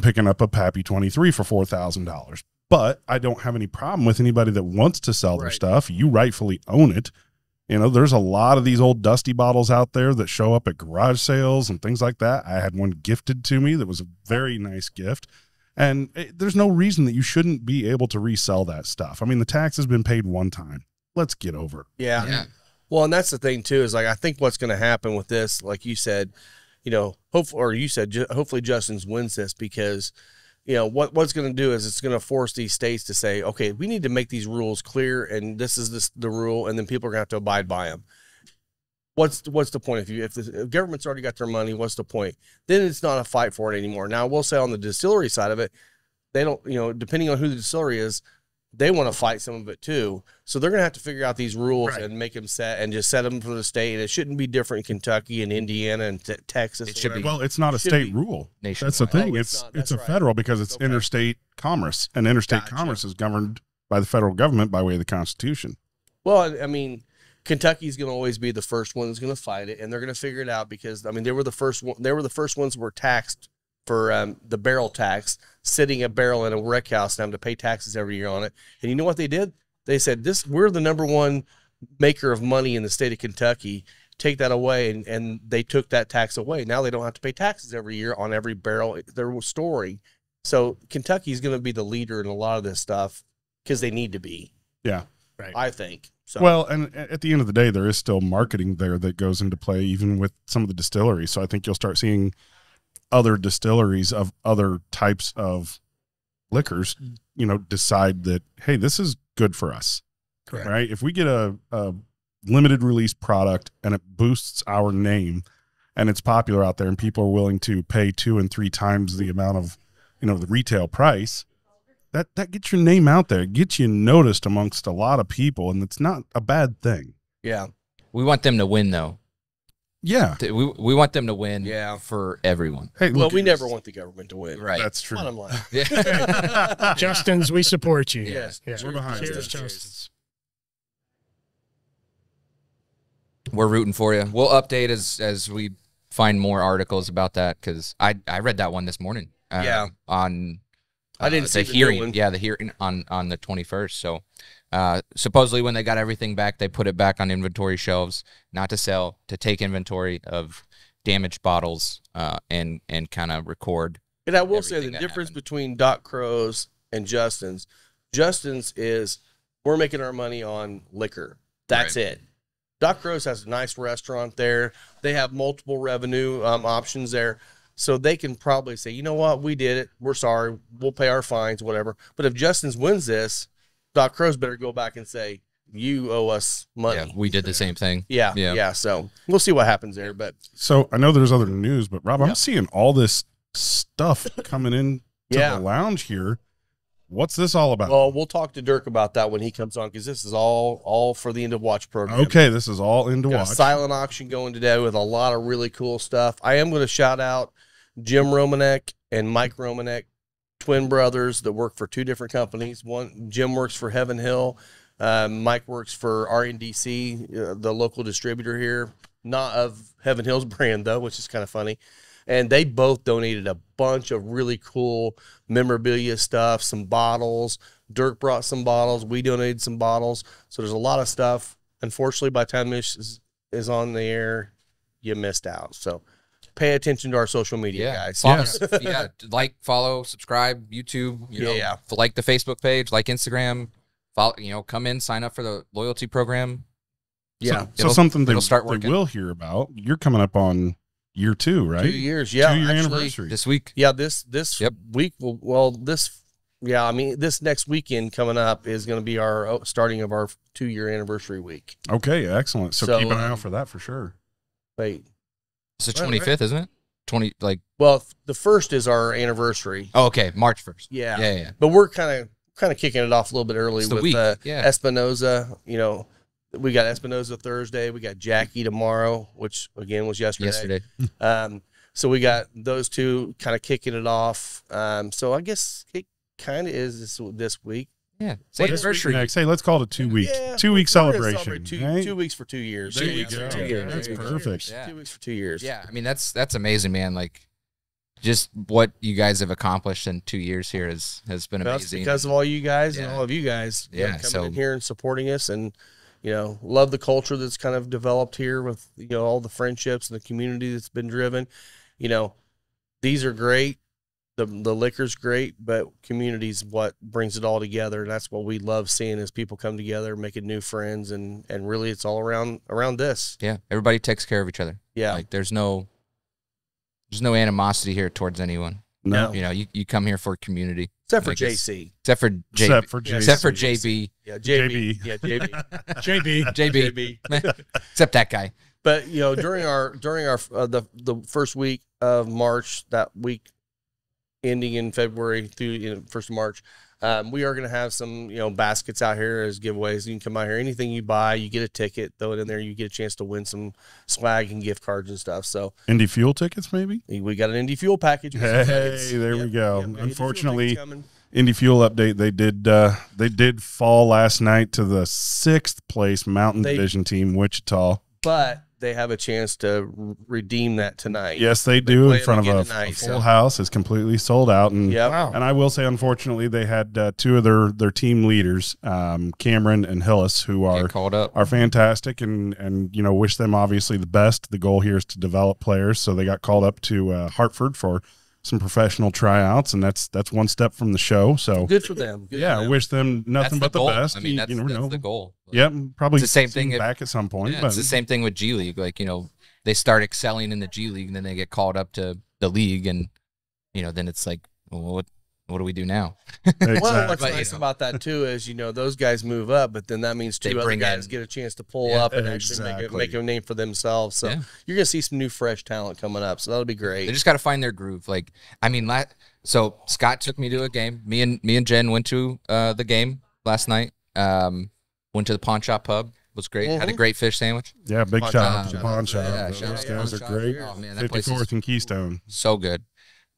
picking up a Pappy 23 for $4,000. But I don't have any problem with anybody that wants to sell their stuff. You rightfully own it. There's a lot of these old dusty bottles out there that show up at garage sales and things like that. I had one gifted to me that was a very nice gift. And there's no reason that you shouldn't be able to resell that stuff. I mean, the tax has been paid one time. Let's get over it.
Yeah. Well, and that's the thing too, is I think what's going to happen with this, like you said, hopefully Justin's wins this, because you know, what's going to do is it's going to force these states to say, okay, we need to make these rules clear, and this is the rule, and then people are going to have to abide by them. What's the point? If the government's already got their money, what's the point? Then it's not a fight for it anymore. Now, we'll say on the distillery side of it, they don't, you know, depending on who the distillery is, they want to fight some of it too. So they're going to have to figure out these rules and make them set them for the state. And it shouldn't be different in Kentucky and Indiana and Texas.
It should be.
Well, it's not a state rule. That's the thing. It's a federal, because it's interstate commerce, and interstate commerce is governed by the federal government by way of the Constitution.
Well, I mean, Kentucky's going to always be the first one that's going to fight it, and they're going to figure it out because, I mean, they were the first ones that were taxed for the barrel tax, sitting a barrel in a wreck house and having to pay taxes every year on it. And you know what they did? They said, we're the number one maker of money in the state of Kentucky. Take that away. And they took that tax away. Now they don't have to pay taxes every year on every barrel they're storing. So Kentucky's going to be the leader in a lot of this stuff because they need to be.
Yeah.
Right.
I think. So.
Well, and at the end of the day, there is still marketing there that goes into play, even with some of the distilleries. So I think you'll start seeing other distilleries of other types of liquors, you know, decide that, hey, this is good for us.
Correct.
Right? If we get a limited release product and it boosts our name and it's popular out there and people are willing to pay 2 and 3 times the amount of, you know, the retail price, that gets your name out there. It gets you noticed amongst a lot of people, and it's not a bad thing.
Yeah.
We want them to win, though.
Yeah.
We want them to win for everyone.
Hey,
Well,
look,
we never want the government to win.
Right.
That's true.
Bottom line.
Yeah.
Justin's, we support you.
Yes.
Yeah.
We're behind
Cheers,
you.
Justin's.
We're rooting for you. We'll update as we find more articles about that, because I read that one this morning. On
I didn't see
the
the
hearing.
new one.
Yeah, the hearing on the 21st. So supposedly when they got everything back, they put it back on inventory shelves, not to sell, to take inventory of damaged bottles and kind of record.
And I will say the
everything that
difference
happened.
between Doc Crow's and Justin's is we're making our money on liquor. That's it. Doc Crow's has a nice restaurant there. They have multiple revenue options there. So they can probably say, you know what, we did it. We're sorry. We'll pay our fines, whatever. But if Justin's wins this, Doc Crow's better go back and say, you owe us money.
Yeah, we did the same thing.
Yeah. So we'll see what happens there. But
So I know there's other news, but Rob, I'm seeing all this stuff coming in to the lounge here. What's this all about?
well, we'll talk to Dirk about that when he comes on, because this is all for the End of Watch program.
Okay, this is all into
Got
watch.
a silent auction going today with a lot of really cool stuff. I am going to shout out Jim Romanek and Mike Romanek, twin brothers that work for 2 different companies. Jim works for Heaven Hill. Mike works for RNDC, the local distributor here, not of Heaven Hill's brand though, which is kind of funny. And they both donated a bunch of really cool memorabilia stuff, some bottles. Dirk brought some bottles. We donated some bottles. So there's a lot of stuff. Unfortunately, by the time this is on the air, you missed out. So pay attention to our social media, guys.
Follow, like, follow, subscribe, YouTube. You know, like the Facebook page, like Instagram. Follow. You know, come in, sign up for the loyalty program.
Yeah.
So something
it'll start
they
working.
will hear about. You're coming up on year 2, right?
2 years, yeah.
2-year
actually,
anniversary.
This week.
Yeah, this week this next weekend coming up is going to be our starting of our 2-year anniversary week.
Okay, excellent. So keep an eye out for that for sure.
Wait,
It's the 25th, isn't it? 20 like.
well, the first is our anniversary.
Oh, okay, March 1st.
Yeah. But we're kind of kicking it off a little bit early
It's the
with
week,
Espinosa. You know, we got Espinosa Thursday. We got Jackie tomorrow, which again was yesterday. So we got those 2 kind of kicking it off. So I guess it kind of is this week.
Yeah. It's anniversary.
Next, hey, let's call it a 2-week,
Yeah,
2-week
we're gonna
celebration.
celebrate
right?
2 weeks for 2 years.
There
2
you
weeks
go.
for 2 years.
That's perfect.
Yeah.
2 weeks for 2 years.
Yeah, I mean that's amazing, man. Like, just what you guys have accomplished in 2 years here has been
Well, it's
amazing.
because of all you guys and
Yeah.
all of you guys coming
so-
in here and supporting us, and love the culture that's kind of developed here with all the friendships and the community that's been driven. These are great. The liquor's great, but community's what brings it all together, and that's what we love seeing is people come together, making new friends, and really it's all around this.
Yeah, everybody takes care of each other.
Yeah.
Like there's no animosity here towards anyone.
No.
You know, you come here for community.
Except for
I guess.
JC.
Except for JB. Except for JB.
Yeah, JB. Yeah, JB.
JB.
Except that guy.
But you know, during our the first week of March, that week ending in February through first of March, we are going to have some baskets out here as giveaways. You can come out here, anything you buy, you get a ticket, throw it in there, you get a chance to win some swag and gift cards and stuff. So
Indy Fuel tickets, maybe.
we got an Indy Fuel package.
Hey, there we go. Unfortunately, Indy Fuel update. They did fall last night to the 6th place Mountain Division team, Wichita.
But they have a chance to redeem that tonight.
Yes, they do, in front of a full house. It's completely sold out. And and I will say, unfortunately, they had 2 of their team leaders, Cameron and Hillis, who are
called up,
are fantastic, and wish them obviously the best. The goal here is to develop players, so they got called up to Hartford for some professional tryouts, and that's one step from the show. So
good for them. Good for
I
them.
wish them nothing but the best.
I mean, that's the goal.
Yep, probably
it's the same thing
back at some point.
Yeah, it's the same thing with G League. Like, they start excelling in the G League, and then they get called up to the league, and then it's like, well, what do we do now?
Exactly.
Well, what's nice about that too is those guys move up, but then that means 2 other guys get a chance to pull up and actually make a name for themselves. So you're gonna see some new fresh talent coming up. So that'll be great.
They just got to find their groove. Like, I mean, so Scott took me to a game. Me and Jen went to the game last night. Went to the Pawn Shop Pub. Was great. Had a great fish sandwich.
Yeah, big shout out to the Pawn Shop.
Yeah,
those guys are great.
Oh, man,
54th and Keystone.
So good.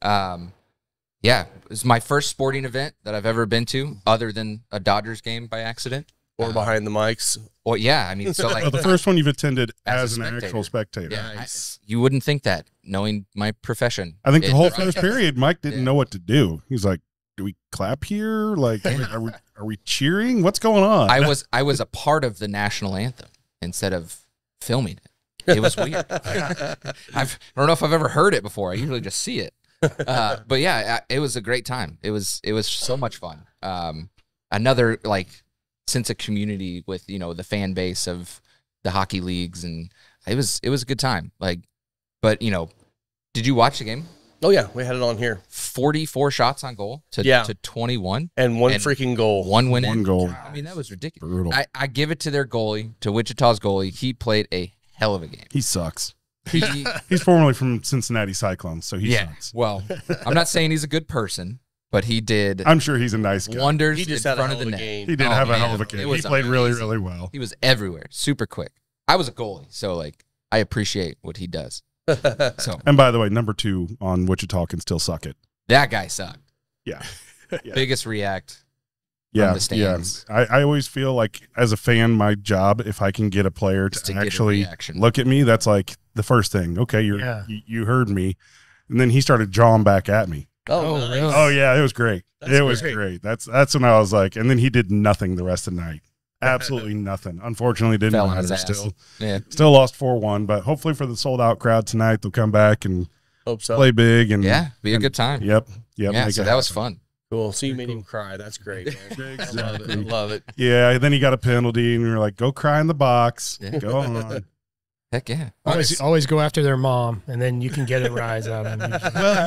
Yeah, it was my first sporting event that I've ever been to, other than a Dodgers game by accident.
Or behind the mics.
Well, yeah, I mean, so like
the first one you've attended as an actual spectator.
Yeah, nice. You wouldn't think that, knowing my profession.
I think the whole first period, Mike didn't know what to do. He's like, "Do we clap here? Like, are we cheering? What's going on?"
I was a part of the national anthem instead of filming it. It was weird. I don't know if I've ever heard it before. I usually just see it. But yeah, it was a great time. It was so much fun. Another sense of community with the fan base of the hockey leagues, and it was a good time. But did you watch the game?
Oh yeah, we had it on here.
44 shots on goal to 21,
and one freaking goal,
one win,
one goal.
I mean, that was ridiculous.
Brutal.
I give it to their goalie, to Wichita's goalie. He played a hell of a game.
He sucks. He's formerly from Cincinnati Cyclones, so he sucks.
Well, I'm not saying he's a good person, but he did.
I'm sure he's a nice guy.
Wonders
he just
in
had
front
a
of the net.
game.
He did have a hell of a game. He played really, really well.
He was everywhere, super quick. I was a goalie, so I appreciate what he does. So,
and by the way, number 2 on Wichita can still suck it.
That guy sucked.
Yeah.
Biggest react.
Yeah,
the stands.
I always feel like, as a fan, my job, if I can get a player to actually look at me, that's like the first thing. Okay, you heard me, and then he started jawing back at me.
Oh, nice.
Really?
Oh yeah, it was great. It was great. That's when I was like, and then he did nothing the rest of the night. Absolutely nothing. Unfortunately, didn't
Fell on
matter.
his
Still lost 4-1, but hopefully for the sold out crowd tonight, they'll come back and
hope so.
play big and
be a good time.
Yep.
Yeah, so that was fun.
Cool. So you made him cry. That's great, man.
Exactly.
I love it.
Yeah. Then he got a penalty, and we were like, "Go cry in the box. Go on."
Heck yeah.
Always go after their mom, and then you can get a rise out of them.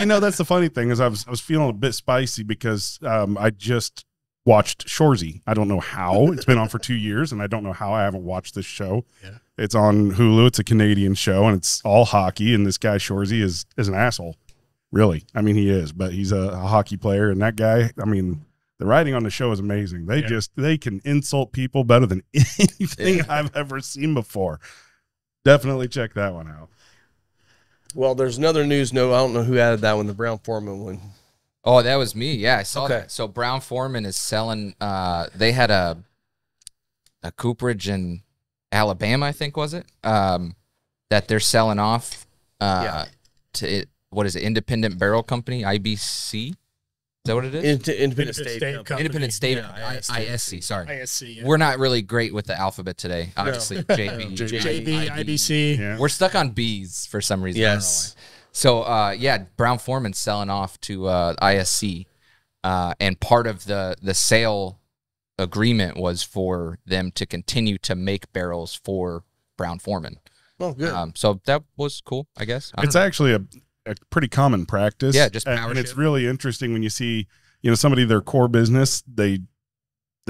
Well, that's the funny thing is I was feeling a bit spicy because I just watched Shoresy. I don't know how. It's been on for 2 years, and I don't know how I haven't watched this show.
Yeah.
It's on Hulu. It's a Canadian show, and it's all hockey, and this guy Shoresy is an asshole. Really. I mean, he is, but he's a hockey player, and that guy, I mean, the writing on the show is amazing. They can insult people better than anything I've ever seen before. Definitely check that one out.
Well, there's another news note. I don't know who added that one, the Brown Foreman one.
Oh, that was me. Yeah, I saw that. So Brown Foreman is selling. They had a cooperage in Alabama, I think, was it? That they're selling off to what is it? Independent Barrel Company, IBC. Is that what it is?
Independent State Company.
Independent State. ISC. Sorry. ISC. Yeah. We're not really great with the alphabet today. Obviously,
JB, IBC.
Yeah. We're stuck on B's for some reason.
Yes.
So, Brown Foreman's selling off to ISC, and part of the sale agreement was for them to continue to make barrels for Brown Foreman.
Oh, good.
So that was cool, I guess.
It's actually a pretty common practice.
Yeah, just
and,
power
and it's
shift.
really interesting when you see, somebody, their core business, they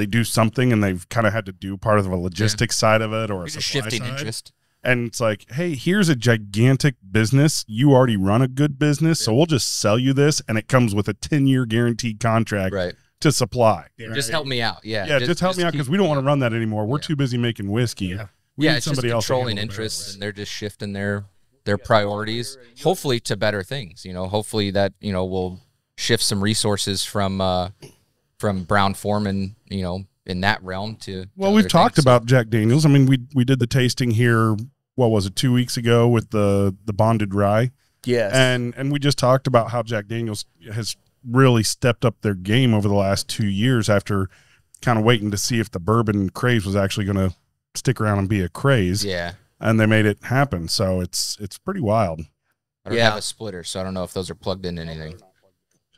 do something and they've kind of had to do part of a logistics side of it or a
You're just
supply
shifting
side.
interest.
And it's like, hey, here's a gigantic business. You already run a good business, so we'll just sell you this, and it comes with a 10-year guaranteed contract
Right.
to supply.
Just help me out. Yeah.
Yeah, just help me out because we don't want to run that anymore. We're too busy making whiskey.
Yeah.
We need
It's just
somebody else to
controlling
handle that.
interests, and they're just shifting their priorities, hopefully to better things. Hopefully that will shift some resources from Brown Forman, in that realm to.
Well,
to
we've
other
talked
things.
about Jack Daniels. I mean, we did the tasting here. What was it, 2 weeks ago with the bonded rye,
Yes.
and we just talked about how Jack Daniels has really stepped up their game over the last 2 years after kind of waiting to see if the bourbon craze was actually going to stick around and be a craze.
Yeah.
And they made it happen. So it's pretty wild.
I don't
Yeah.
have a splitter, so I don't know if those are plugged in anything.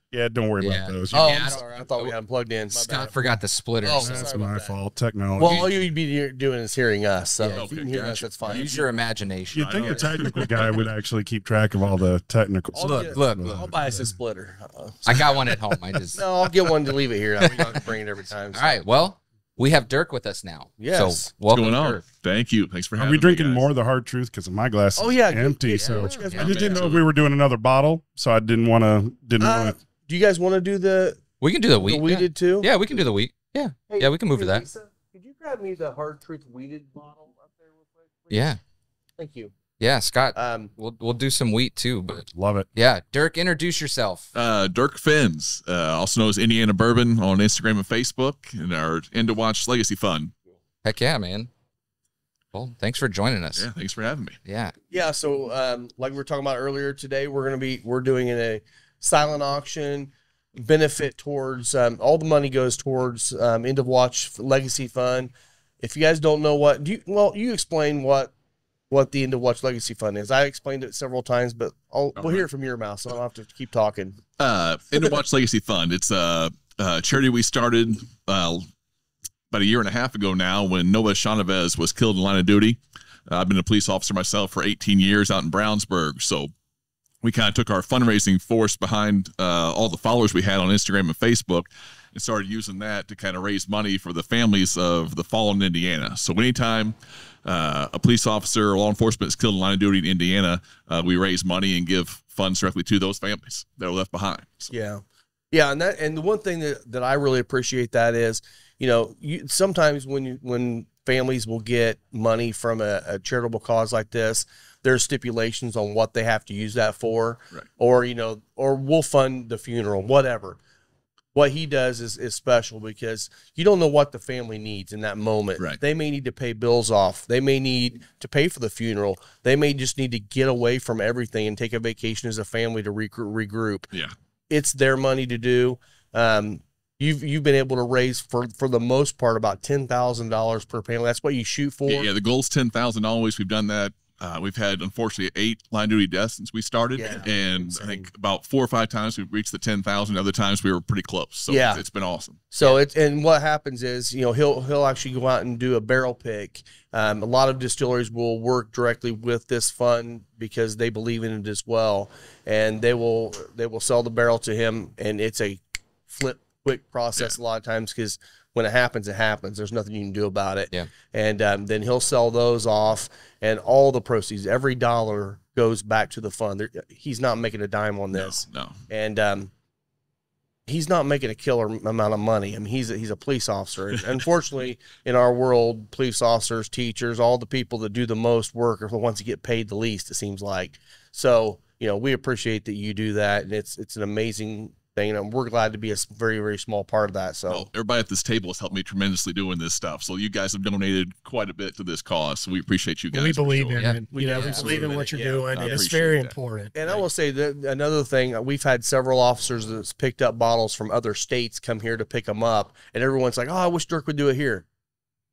Yeah, don't worry
Yeah.
about those.
Oh,
Yeah,
I'm sorry. I thought we had them plugged in. My
Scott
bad.
forgot the splitter.
Oh,
so
sorry
That's
about
my
that.
fault. Technology.
Well, all you'd be doing is hearing us. So
Yeah.
if you can hear us, that's fine.
use your imagination.
You'd think the technical guy would actually keep track of all the technical
I'll
Look,
get-
look,
I'll buy us a splitter.
I got one at home. I just.
No, I'll get one to leave it here. We don't have to bring it every time.
All right. Well, we have Dirk with us now.
Yes.
So
What's
welcome,
going on?
Dirk.
Thank you. Thanks for having
Are
me.
we drinking
guys.
more of the hard truth? Because my glass
Oh,
is
yeah.
empty.
Yeah,
So
what you guys
Yeah.
I
want
just
to
didn't
do?
know if we were doing another bottle. So I didn't want to.
Do you guys want to do the
We can do the wheat.
weeded too?
Yeah, we can do the wheat. Yeah.
Hey,
Yeah, we can move to that.
Lisa, could you grab me the hard truth weeded bottle up there real quick, please?
Yeah.
Thank you.
Yeah, Scott.
We'll
do some wheat too, but
Love it.
yeah, Dirk, introduce yourself.
Dirk Fentz, also known as Indiana Bourbon on Instagram and Facebook, and our End to Watch Legacy Fund.
Heck yeah, man. Well, thanks for joining us.
Yeah, thanks for having me.
Yeah.
Yeah, so like we were talking about earlier today, we're doing a silent auction benefit towards all the money goes towards End of Watch Legacy Fund. If you guys don't know you explain what the End of Watch Legacy Fund is. I explained it several times, but we'll hear it from your mouth, so I don't have to keep talking.
End to Watch Legacy Fund. It's a charity we started about a year and a half ago now when Noah Chavez was killed in line of duty. I've been a police officer myself for 18 years out in Brownsburg, so we kind of took our fundraising force behind all the followers we had on Instagram and Facebook and started using that to kind of raise money for the families of the fallen in Indiana. So anytime a police officer or law enforcement is killed in line of duty in Indiana, we raise money and give funds directly to those families that are left behind. So.
Yeah, and the one thing that I really appreciate that is, sometimes when families will get money from a charitable cause like this, there's stipulations on what they have to use that for,
Right.
or we'll fund the funeral, whatever. What he does is special because you don't know what the family needs in that moment.
Right.
They may need to pay bills off. They may need to pay for the funeral. They may just need to get away from everything and take a vacation as a family to regroup.
Yeah.
It's their money to do. You've been able to raise for the most part about $10,000 per family. That's what you shoot for.
Yeah, the goal's $10,000. We've done that. We've had, unfortunately, 8 line duty deaths since we started.
Yeah.
And I think about 4 or 5 times we've reached the 10,000. Other times we were pretty close. So
Yeah.
it's been awesome.
So and what happens is, he'll actually go out and do a barrel pick. A lot of distilleries will work directly with this fund because they believe in it as well, and they will sell the barrel to him, and it's a quick process a lot of times because when it happens, there's nothing you can do about it.
Yeah.
And then he'll sell those off, and all the proceeds, every dollar goes back to the fund. He's not making a dime on this.
No.
And he's not making a killer amount of money. I mean, he's a police officer. And unfortunately, in our world, police officers, teachers, all the people that do the most work are the ones that get paid the least, it seems like. So, we appreciate that you do that, and it's an amazing thing, and we're glad to be a very, very small part of that. So
Well, everybody at this table has helped me tremendously doing this stuff. So you guys have donated quite a bit to this cause. So we appreciate you guys.
We
for
believe
sure.
in
Yeah.
it. We believe in what you're doing.
I
It's
appreciate
very
that.
important.
And I will say that another thing, we've had several officers that's picked up bottles from other states come here to pick them up, and everyone's like, "Oh, I wish Dirk would do it here."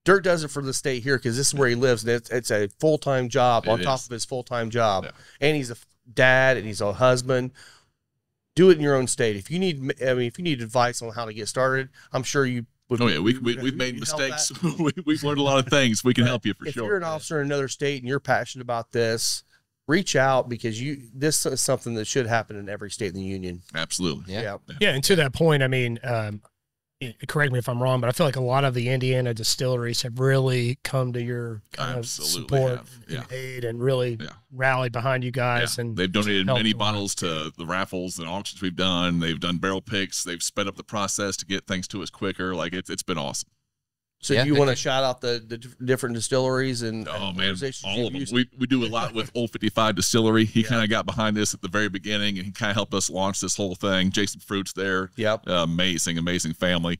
Dirk does it for the state here because this is where he lives, and it's a full-time job on top of his full-time job,
Yeah.
and he's a dad and he's a husband. Do it in your own state. If you need advice on how to get started, I'm sure you would.
Oh yeah, we've made
you'd help
mistakes.
that.
we've learned a lot of things. We can help you for
If
sure.
you're an officer in another state and you're passionate about this, reach out, because this is something that should happen in every state in the union.
Absolutely.
Yeah.
And to that point, I mean, correct me if I'm wrong, but I feel like a lot of the Indiana distilleries have really come to your kind of support and aid, and really rallied behind you guys. And
they've donated many bottles to the raffles and auctions we've done. They've done barrel picks. They've sped up the process to get things to us quicker. Like it's been awesome.
So do you want to shout out the different distilleries and
man,
organizations
all of them. We do a lot with Old 55 Distillery. He kind of got behind this at the very beginning, and he kind of helped us launch this whole thing. Jason Fruit's there.
Yep.
Amazing family.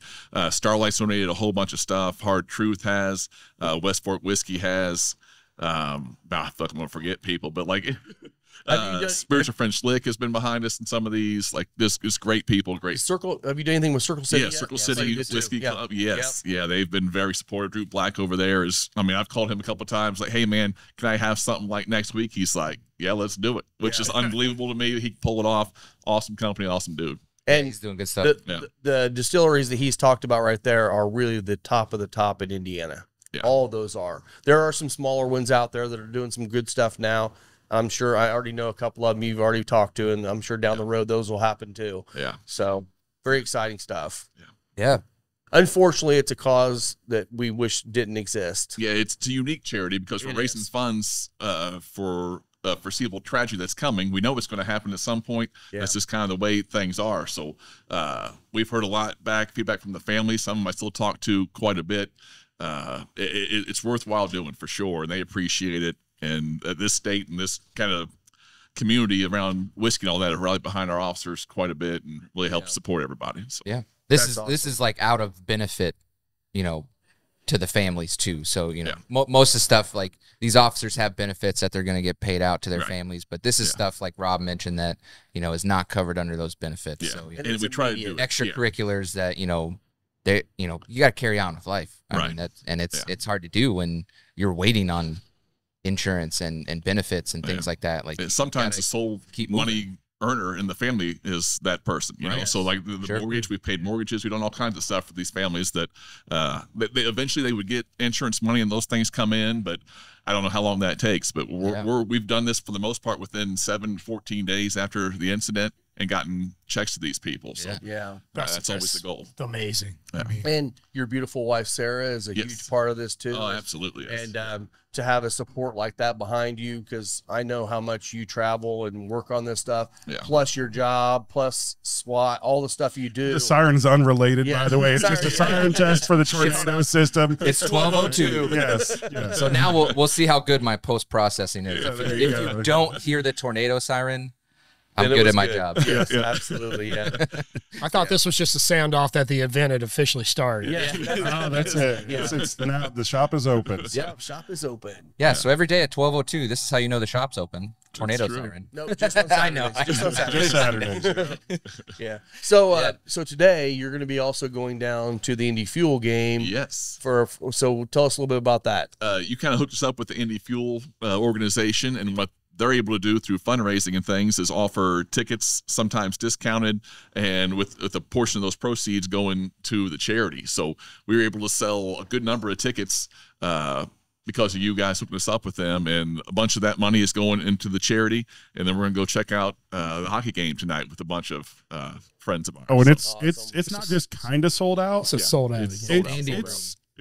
Starlight's donated a whole bunch of stuff. Hard Truth has. West Fork Whiskey has. I'm going to forget people, but like Spiritual Friend Schlick has been behind us in some of these. Like this is great people, great.
Circle. Have you done anything with Circle City?
Yeah, Circle City Whiskey Club. Yes, yeah, they've been very supportive. Drew Black over there is. I mean, I've called him a couple of times. Like, hey man, can I have something like next week? He's like, yeah, let's do it. Which is unbelievable to me. He can pull it off. Awesome company, awesome dude.
And
he's doing good stuff.
The distilleries that he's talked about right there are really the top of the top in Indiana. Yeah. All of those are. There are some smaller ones out there that are doing some good stuff now. I'm sure I already know a couple of them you've already talked to, and I'm sure down the road those will happen too. Yeah. So very exciting stuff.
Yeah.
Unfortunately, it's a cause that we wish didn't exist.
Yeah, it's a unique charity because we're raising funds for foreseeable tragedy that's coming. We know it's going to happen at some point. That's just kind of the way things are. So we've heard a lot feedback from the family. Some of them I still talk to quite a bit. It's worthwhile doing for sure, and they appreciate it. And this state and this kind of community around whiskey and all that have rallied behind our officers quite a bit and really helped support everybody. So
this is like out of benefit, to the families too. So most of the stuff, like these officers have benefits that they're going to get paid out to their families, but this is stuff like Rob mentioned that is not covered under those benefits. So
and we try to do
extracurriculars that they you got to carry on with life. I mean it's hard to do when you're waiting on insurance and benefits and things like that. Like
sometimes the sole money earner in the family is that person, you know. So like the mortgage, we've paid mortgages, we've done all kinds of stuff for these families that they eventually they would get insurance money and those things come in, but I don't know how long that takes. But we've done this for the most part within 14 days after the incident and gotten checks to these people. So that's always the goal.
Amazing.
And your beautiful wife Sarah is a huge part of this too.
Oh, absolutely.
And to have a support like that behind you, because I know how much you travel and work on this stuff, plus your job, plus SWAT, all the stuff you do.
The siren's unrelated, by the way. It's just a siren test for the tornado system.
It's 12:02.
Yes.
So now we'll see how good my post-processing is. If you don't hear the tornado siren, I'm good at my job.
Yes, absolutely. Yeah.
I thought this was just a sound off that the event had officially started.
Oh, that's it. It's now the shop is open.
Yeah, shop is open.
Yeah, so every day at 12:02, this is how you know the shop's open. Tornado siren.
No, just on Saturdays.
I know.
Just on Saturdays.
Just Saturdays.
So today you're going to be also going down to the Indy Fuel game.
Yes.
So tell us a little bit about that.
You kind of hooked us up with the Indy Fuel organization, and what they're able to do through fundraising and things is offer tickets, sometimes discounted, and with a portion of those proceeds going to the charity. So we were able to sell a good number of tickets because of you guys hooking us up with them, and a bunch of that money is going into the charity. And then we're gonna go check out the hockey game tonight with a bunch of friends of ours.
Oh, and it's not just kind of sold out.
It's sold out.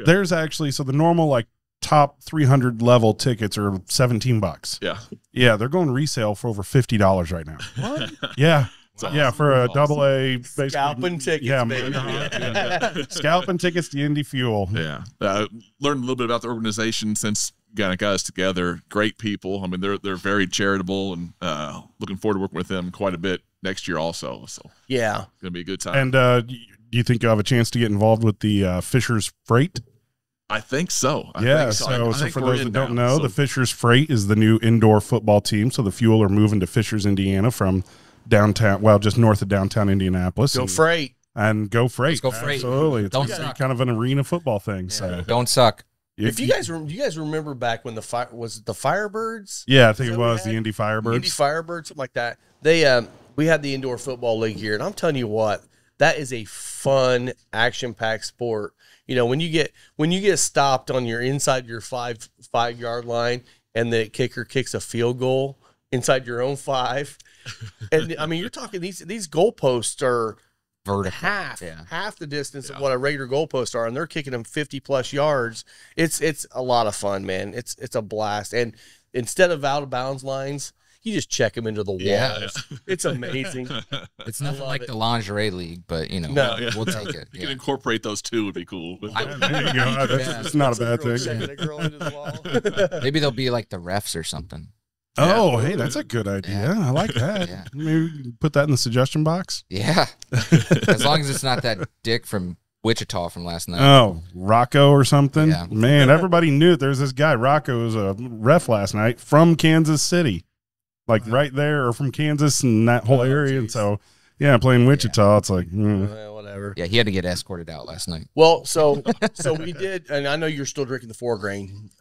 There's actually the normal top 300 level tickets are $17. Yeah, they're going resale for over $50 right now. What? Yeah. Awesome. For a double A,
scalping tickets, baby.
Scalping tickets to Indy Fuel.
Yeah, learned a little bit about the organization since got us together. Great people. I mean, they're very charitable, and looking forward to working with them quite a bit next year also. So
it's
gonna be a good time.
And do you think you'll have a chance to get involved with the Fisher's Freight?
I think so.
So for those that don't know, the Fisher's Freight is the new indoor football team. So the Fuel are moving to Fishers, Indiana from downtown, just north of downtown Indianapolis.
Go Freight.
And go Freight.
Let's go Freight.
Absolutely. It's kind of an arena football thing. So
don't suck.
If you guys remember back when was it the Firebirds?
Yeah, I think it was the Indy Firebirds.
Indy Firebirds, something like that. We had the indoor football league here, and I'm telling you what, that is a fun, action-packed sport. When you get stopped on inside your five yard line, and the kicker kicks a field goal, inside your own 5. And I mean, you're talking these goalposts are
Vertical.
half the distance of what a regular goalposts are, and they're kicking them 50+ yards. It's a lot of fun, man. It's a blast. And instead of out of bounds lines, you just check them into the walls.
Yeah.
It's amazing.
It's nothing like the lingerie league, but we'll take it.
You can incorporate those two, would be cool.
There you go. That's not a bad thing.
Checking a girl into the wall.
Maybe they'll be like the refs or something.
Oh, hey, that's a good idea. I like that.
Yeah.
Maybe we can put that in the suggestion box.
Yeah. As long as it's not that dick from Wichita from last night.
Oh, Rocco or something?
Yeah.
Man, everybody knew there's this guy. Rocco was a ref last night from Kansas City, like right there, or from Kansas and that whole area. And so, yeah, playing Wichita, it's like,
Whatever.
Yeah, he had to get escorted out last night.
Well, so we did, and I know you're still drinking the 4 grain.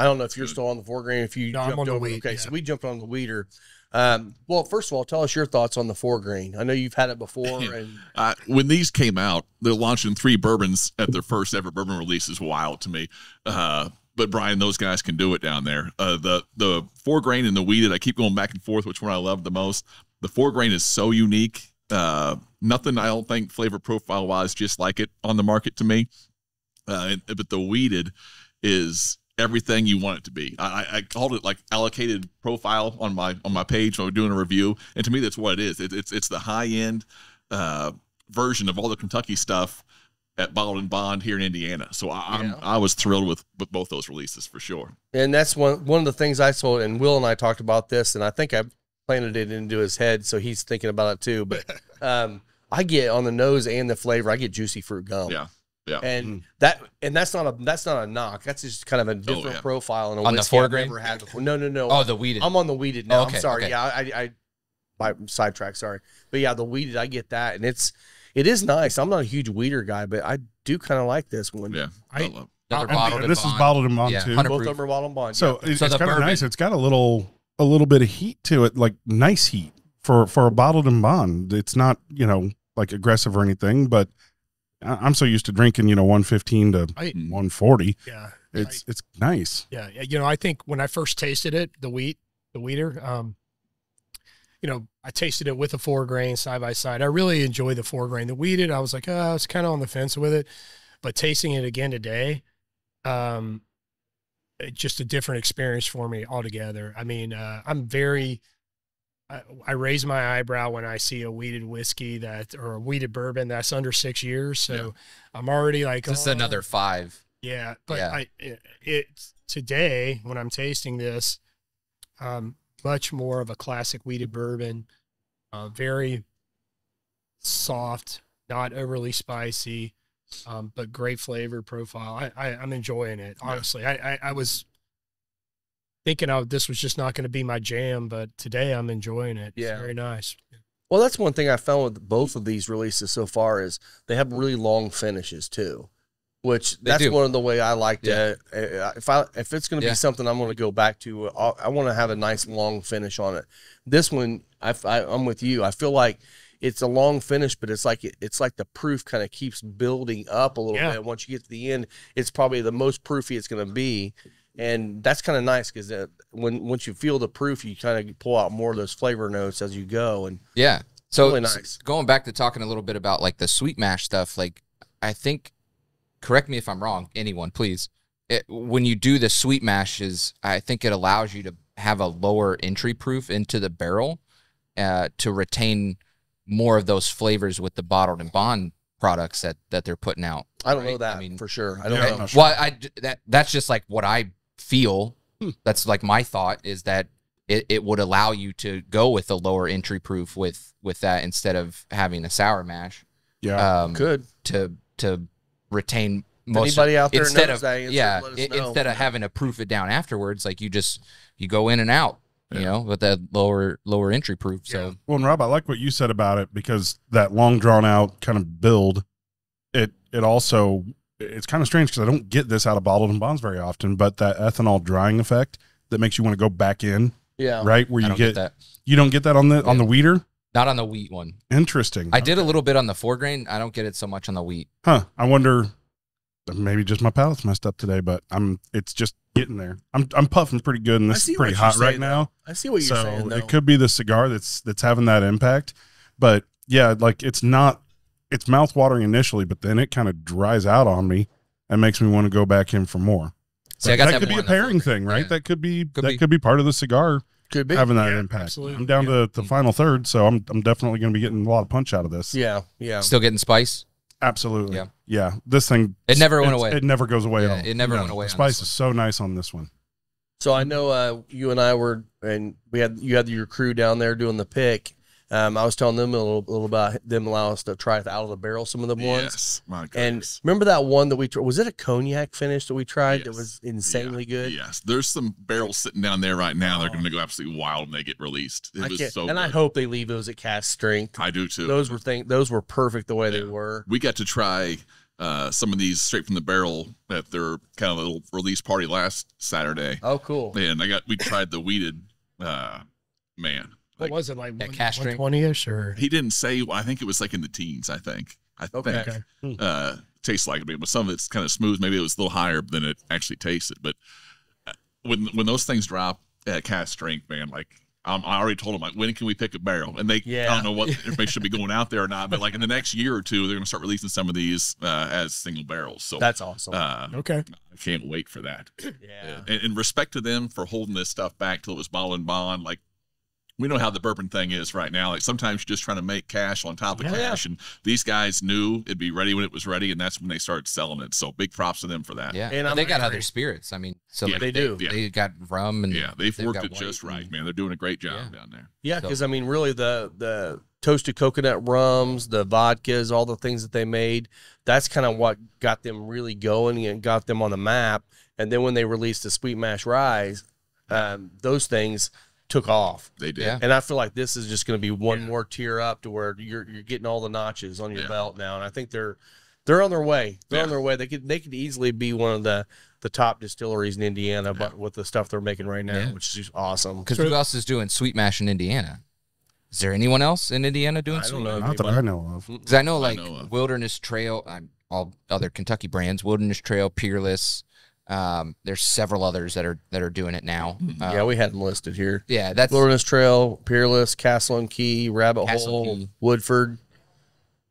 I don't know if you're still on the 4 grain. If you
I'm on the wheat.
Okay, so we jumped on the weeder. Well, first of all, tell us your thoughts on the 4 grain. I know you've had it before. And
when these came out, they're launching 3 bourbons at their first ever bourbon release is wild to me. But Brian, those guys can do it down there. The 4 grain and the wheated, I keep going back and forth which one I love the most. The 4 grain is so unique. Nothing I don't think flavor profile wise just like it on the market to me. But the wheated is everything you want it to be. I called it like allocated profile on my page when we're doing a review, and to me that's what it is. It's the high end version of all the Kentucky stuff at Bottled and Bond here in Indiana. So I was thrilled with both those releases for sure.
And that's one of the things I saw, and Will and I talked about this, and I think I planted it into his head, so he's thinking about it too. But I get on the nose and the flavor, I get juicy fruit gum.
Yeah. Yeah.
And that's not a knock. That's just kind of a different profile in a
on
whiskey
the 4
I've
grain?
never had before. No.
Oh, the wheated.
I'm on the wheated now.
Oh, okay,
I'm sorry.
okay.
Yeah, I sidetracked. Sorry, but yeah, the wheated, I get that, and it is nice. I'm not a huge wheater guy, but I do kind of like this one.
Yeah. I love it.
Another bottled and
this is
bond.
bottled and bond
Yeah,
too.
100
Both of
proof.
them are bottled and bond.
So
yeah.
it's
So the
kind of
bourbon-
nice. It's got a little bit of heat to it, like nice heat for a bottled and bond. It's not like aggressive or anything, but I'm so used to drinking 115 to 140.
Yeah.
It's nice.
Yeah. I think when I first tasted it, the wheater, I tasted it with a 4 grain side by side. I really enjoy the 4 grain. The wheated, I was like, I was kind of on the fence with it, but tasting it again today, just a different experience for me altogether. I mean, I raise my eyebrow when I see a wheated whiskey or a wheated bourbon that's under 6 years. So I'm already like,
This is another 5.
Yeah. But
Yeah.
Today when I'm tasting this, much more of a classic wheated bourbon, very soft, not overly spicy, but great flavor profile. I'm enjoying it. Honestly, I was thinking this was just not going to be my jam, but today I'm enjoying it.
Yeah.
It's very nice.
Well, that's one thing I found with both of these releases so far is they have really long finishes too, which that's one of the way I like to. If it's going to be something I'm going to go back to, I want to have a nice long finish on it. This one, I'm with you. I feel like it's a long finish, but it's like the proof kind of keeps building up a little bit. Once you get to the end, it's probably the most proofy it's going to be. And that's kind of nice because once you feel the proof, you kind of pull out more of those flavor notes as you go. And
yeah, so
really nice.
Going back to talking a little bit about like the sweet mash stuff, like I think, correct me if I'm wrong, anyone, please. When you do the sweet mashes, I think it allows you to have a lower entry proof into the barrel to retain more of those flavors with the bottled and bond products that they're putting out.
I don't know that for sure. I don't know.
Well, that's just like what I feel. That's like my thought is that it would allow you to go with a lower entry proof with that instead of having a sour mash.
Yeah,
could
to retain most.
Anybody out there
instead
knows
of
that?
Instead of having to proof it down afterwards, like you go in and out. With that lower entry proof. So
well, and Rob, I like what you said about it because that long drawn out kind of build, it also, it's kind of strange because I don't get this out of bottled and bonds very often, but that ethanol drying effect that makes you want to go back in.
Yeah.
Right. Where you
get that.
You don't get that on the wheater?
Not on the wheat one.
Interesting.
I did a little bit on the 4 grain. I don't get it so much on the wheat.
Huh. I wonder maybe just my palate's messed up today, but it's just getting there. I'm puffing pretty good, and this is pretty hot right now.
I see what you're saying.
So it could be the cigar that's having that impact. But yeah, like it's mouth-watering initially, but then it kind of dries out on me and makes me want to go back in for more.
See, I got
that could be a pairing thing, right?
Yeah.
That could be part of the cigar.
Could be
having that impact.
Absolutely.
I'm down to the final third, so I'm definitely going to be getting a lot of punch out of this.
Yeah.
Still getting spice.
Absolutely. Yeah. This thing,
It never went away.
It never goes away at all.
It never went away.
The spice is so nice on this one.
So I know you and I were, and you had your crew down there doing the pick. I was telling them a little about them allowing us to try out of the barrel some of the ones.
Yes, my goodness.
And remember that one that we tried? Was it a cognac finish that we tried that
Yes.
was insanely good?
Yes, there's some barrels sitting down there right now. They're going to go absolutely wild when they get released. It was so good.
I hope they leave those at cast strength.
I do too.
Those were perfect the way they were.
We got to try some of these straight from the barrel at their kind of little release party last Saturday.
Oh, cool.
And we tried the wheated, man.
What was it, like
cash drink?
120-ish, or?
He didn't say. I think it was like in the teens. I think.
Okay.
Tastes like it, but some of it's kind of smooth. Maybe it was a little higher than it actually tasted. But when those things drop at cast strength, man, like I already told them, like, when can we pick a barrel? And they, I don't know what information should be going out there or not, but like in the next year or two, they're going to start releasing some of these as single barrels. So
that's awesome.
Okay.
I can't wait for that.
Yeah.
And in respect to them for holding this stuff back till it was bottle and bond, like, we know how the bourbon thing is right now. Like sometimes you're just trying to make cash on top of cash, and these guys knew it'd be ready when it was ready, and that's when they started selling it. So big props to them for that.
Yeah,
And
they got other spirits. I mean, so
Yeah,
like,
they do.
They got rum and
they've worked
got
it just
white
right,
and-
man. They're doing a great job down there.
Yeah, because I mean, really, the toasted coconut rums, the vodkas, all the things that they made, that's kind of what got them really going and got them on the map. And then when they released the sweet mash rye, those things took off.
They did.
Yeah.
And I feel like this is just going to be one more tier up to where you're getting all the notches on your belt now. And I think they're on their way. They're on their way. They could easily be one of the top distilleries in Indiana, but with the stuff they're making right now, which is just awesome.
Because who else is doing sweet mash in Indiana? Is there anyone else in Indiana doing
I don't
sweet
know.
mash?
Not that I know of.
Because I know like
know of.
Wilderness Trail, all other Kentucky brands, Wilderness Trail, Peerless. There's several others that are doing it now.
Yeah, we had them listed here.
Yeah, that's
Wilderness Trail, Peerless, Castle and Key, Rabbit
Castle
Hole,
Key.
Woodford,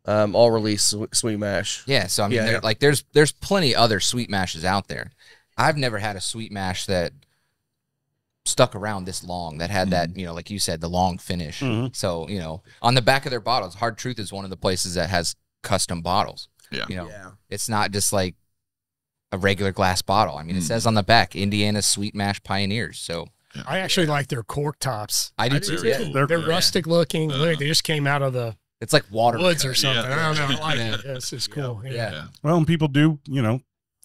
all release sweet mash.
yeah. So I mean,
Yeah.
like there's plenty other sweet mashes out there. I've never had a sweet mash that stuck around this long, that had that, like you said, the long finish. So, on the back of their bottles, Hard Truth is one of the places that has custom bottles.
Yeah.
It's not just like a regular glass bottle. I mean, it says on the back, Indiana Sweet Mash Pioneers. So
I actually like their cork tops.
I do too.
too.
They're rustic looking. Look, they just came out of the
It's like water
woods or something.
Yeah.
I don't know. I like it. Yes, it's cool.
Yeah.
Well, and people do,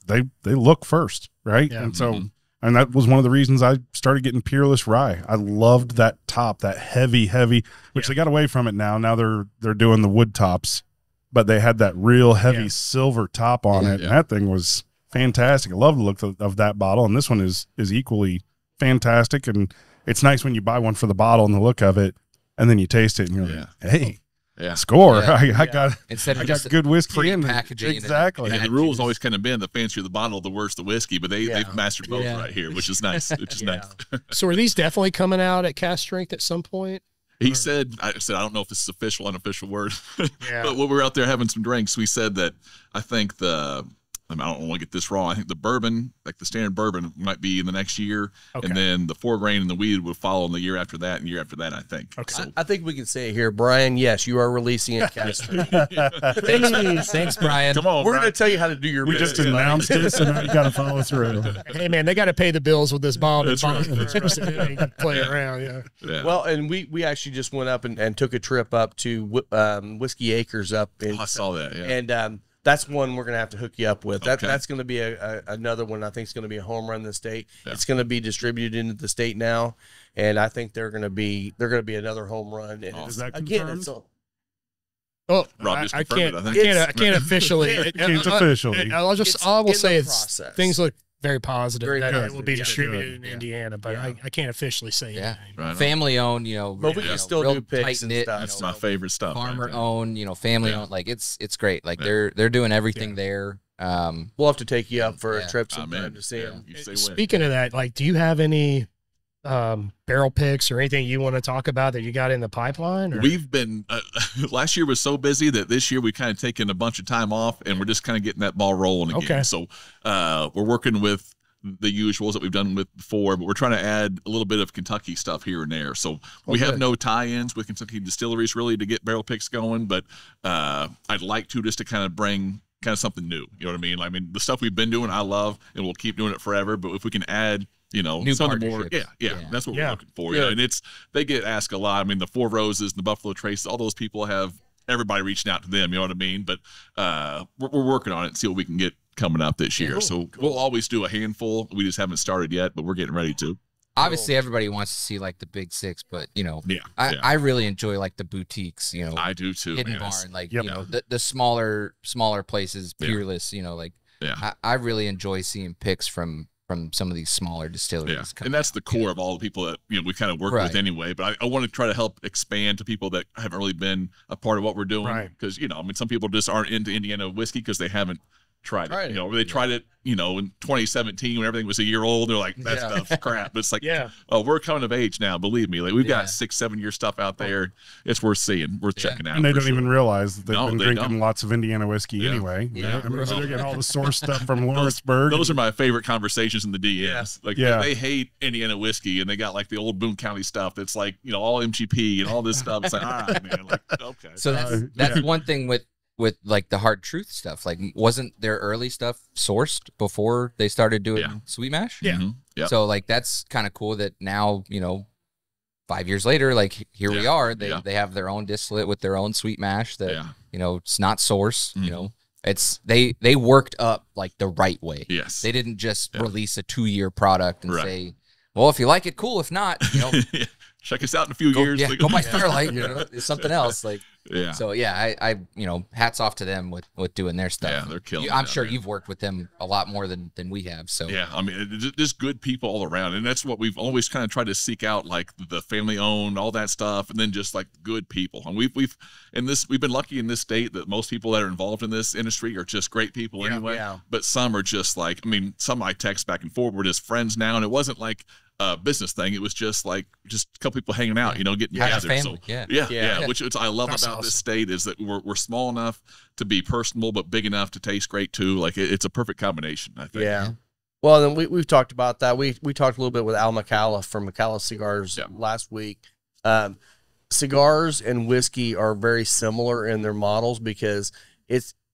they look first, right?
Yeah.
And so, and that was one of the reasons I started getting Peerless Rye. I loved that top, that heavy, which they got away from it now. Now they're doing the wood tops, but they had that real heavy silver top on it, and that thing was fantastic. I love the look of that bottle, and this one is equally fantastic. And it's nice when you buy one for the bottle and the look of it, and then you taste it, and you're like, hey.
Yeah.
Score!
Yeah.
I got
Instead of
I got
just
good whiskey in
pre-packaging it.
exactly.
And the rule's always kind of been the fancier the bottle, the worse the whiskey, but they've mastered both right here, which is nice. Which is nice.
So are these definitely coming out at cast strength at some point?
He said, I don't know if this is official, unofficial word,
Yeah.
but when we were out there having some drinks, we said that I think I don't want to get this wrong. I think the bourbon, like the standard bourbon, might be in the next year, and then the 4 grain and the weed would follow in the year after that and year after that, I think.
Okay.
So,
I think we can say it here, Brian. Yes, you are releasing it. Cast.
Thanks, Brian.
come on,
We're
Brian.
going to tell you how to do your
We
business.
just announced it, so now you got to follow through.
Hey man, they got to pay the bills with this bottle.
That's right.
They can play around. Yeah.
Yeah.
Well, and we actually just went up and took a trip up to Whiskey Acres up in,
I saw that. Yeah.
and that's one we're going to have to hook you up with.
Okay.
That's going to be another one I think is going to be a home run in the state.
Yeah.
It's going to be distributed into the state now, and I think they're going to be another home run. And
Awesome.
Is that
again,
confirmed?
it's
Oh,
Rob just
I
confirmed
can't.
it, I
I can't officially.
It's officially.
I'll just.
It's
I will
in
say
the
it's
process.
things look very positive.
Very
that
good.
it will be
Yeah.
distributed
Good.
in Indiana, but I can't officially say
Yeah.
anything.
Right on.
Family owned,
But we can still
real
do picks and
tight-knit,
stuff.
That's my favorite stuff.
farmer
right there.
owned, family
Yeah.
owned. Like it's great. Like they're doing everything there.
We'll have to take you up for a trip
I'm
sometime
in.
to see him.
You say when.
Speaking of that, like, do you have any barrel picks or anything you want to talk about that you got in the pipeline? Or?
We've been last year was so busy that this year we kind of taken a bunch of time off, and we're just kind of getting that ball rolling again.
Okay.
So we're working with the usuals that we've done with before, but we're trying to add a little bit of Kentucky stuff here and there. So we have no tie-ins with Kentucky distilleries really to get barrel picks going, but I'd like to just to kind of bring kind of something new. You know what I mean? I mean, the stuff we've been doing, I love, and we'll keep doing it forever. But if we can add,
New
something more,
partnerships.
that's what we're looking for. Yeah, and they get asked a lot. I mean, the Four Roses, the Buffalo Trace, all those people have everybody reaching out to them. You know what I mean? But we're working on it and see what we can get coming up this year. So we'll always do a handful. We just haven't started yet, but we're getting ready to.
Obviously, everybody wants to see like the big six, but I really enjoy like the boutiques.
I do too.
Hidden Barn, like the smaller places, Peerless. I really enjoy seeing picks from some of these smaller distilleries.
And that's the core of all the people that we kind of work with anyway. But I want to try to help expand to people that haven't really been a part of what we're doing. Because some people just aren't into Indiana whiskey because they haven't tried it. Or they tried it, in 2017 when everything was a year old. They're like, that stuff's crap. But it's like, oh, we're coming of age now. Believe me, like we've got 6-7 year stuff out there. It's worth seeing, worth checking out.
And they don't even realize that they've been drinking lots of Indiana whiskey anyway. I mean, they're getting all the source stuff from Lawrenceburg.
Those are my favorite conversations in the DMs. Like they hate Indiana whiskey, and they got like the old Boone County stuff. That's like all MGP and all this stuff. It's like, all right, man. Like, okay.
So that's one thing with like the hard truth stuff. Like, wasn't their early stuff sourced before they started doing sweet mash? So like that's kind of cool that now 5 years later, like here we are, they have their own distillate with their own sweet mash that it's not source. It's they worked up like the right way. They didn't just release a 2-year product and say, well, if you like it, cool. If not,
check us out in a few years.
Go buy Starlight. It's something else. Like, So I hats off to them with doing their stuff.
Yeah, they're killing.
I'm sure you've worked with them a lot more than we have. So
I mean, just good people all around, and that's what we've always kind of tried to seek out, like the family owned, all that stuff, and then just like good people. And we've been lucky in this state that most people that are involved in this industry are just great people anyway. But some are just like, I mean, some I text back and forth. We're just friends now, and it wasn't like a business thing. It was just like a couple people hanging out, getting together.
Family.
So, which I love that's about this state is that we're small enough to be personable, but big enough to taste great too. Like it's a perfect combination, I think.
Yeah. Well, then we've talked about that. We talked a little bit with Al McAuliffe from McAuliffe Cigars last week. Cigars and whiskey are very similar in their models because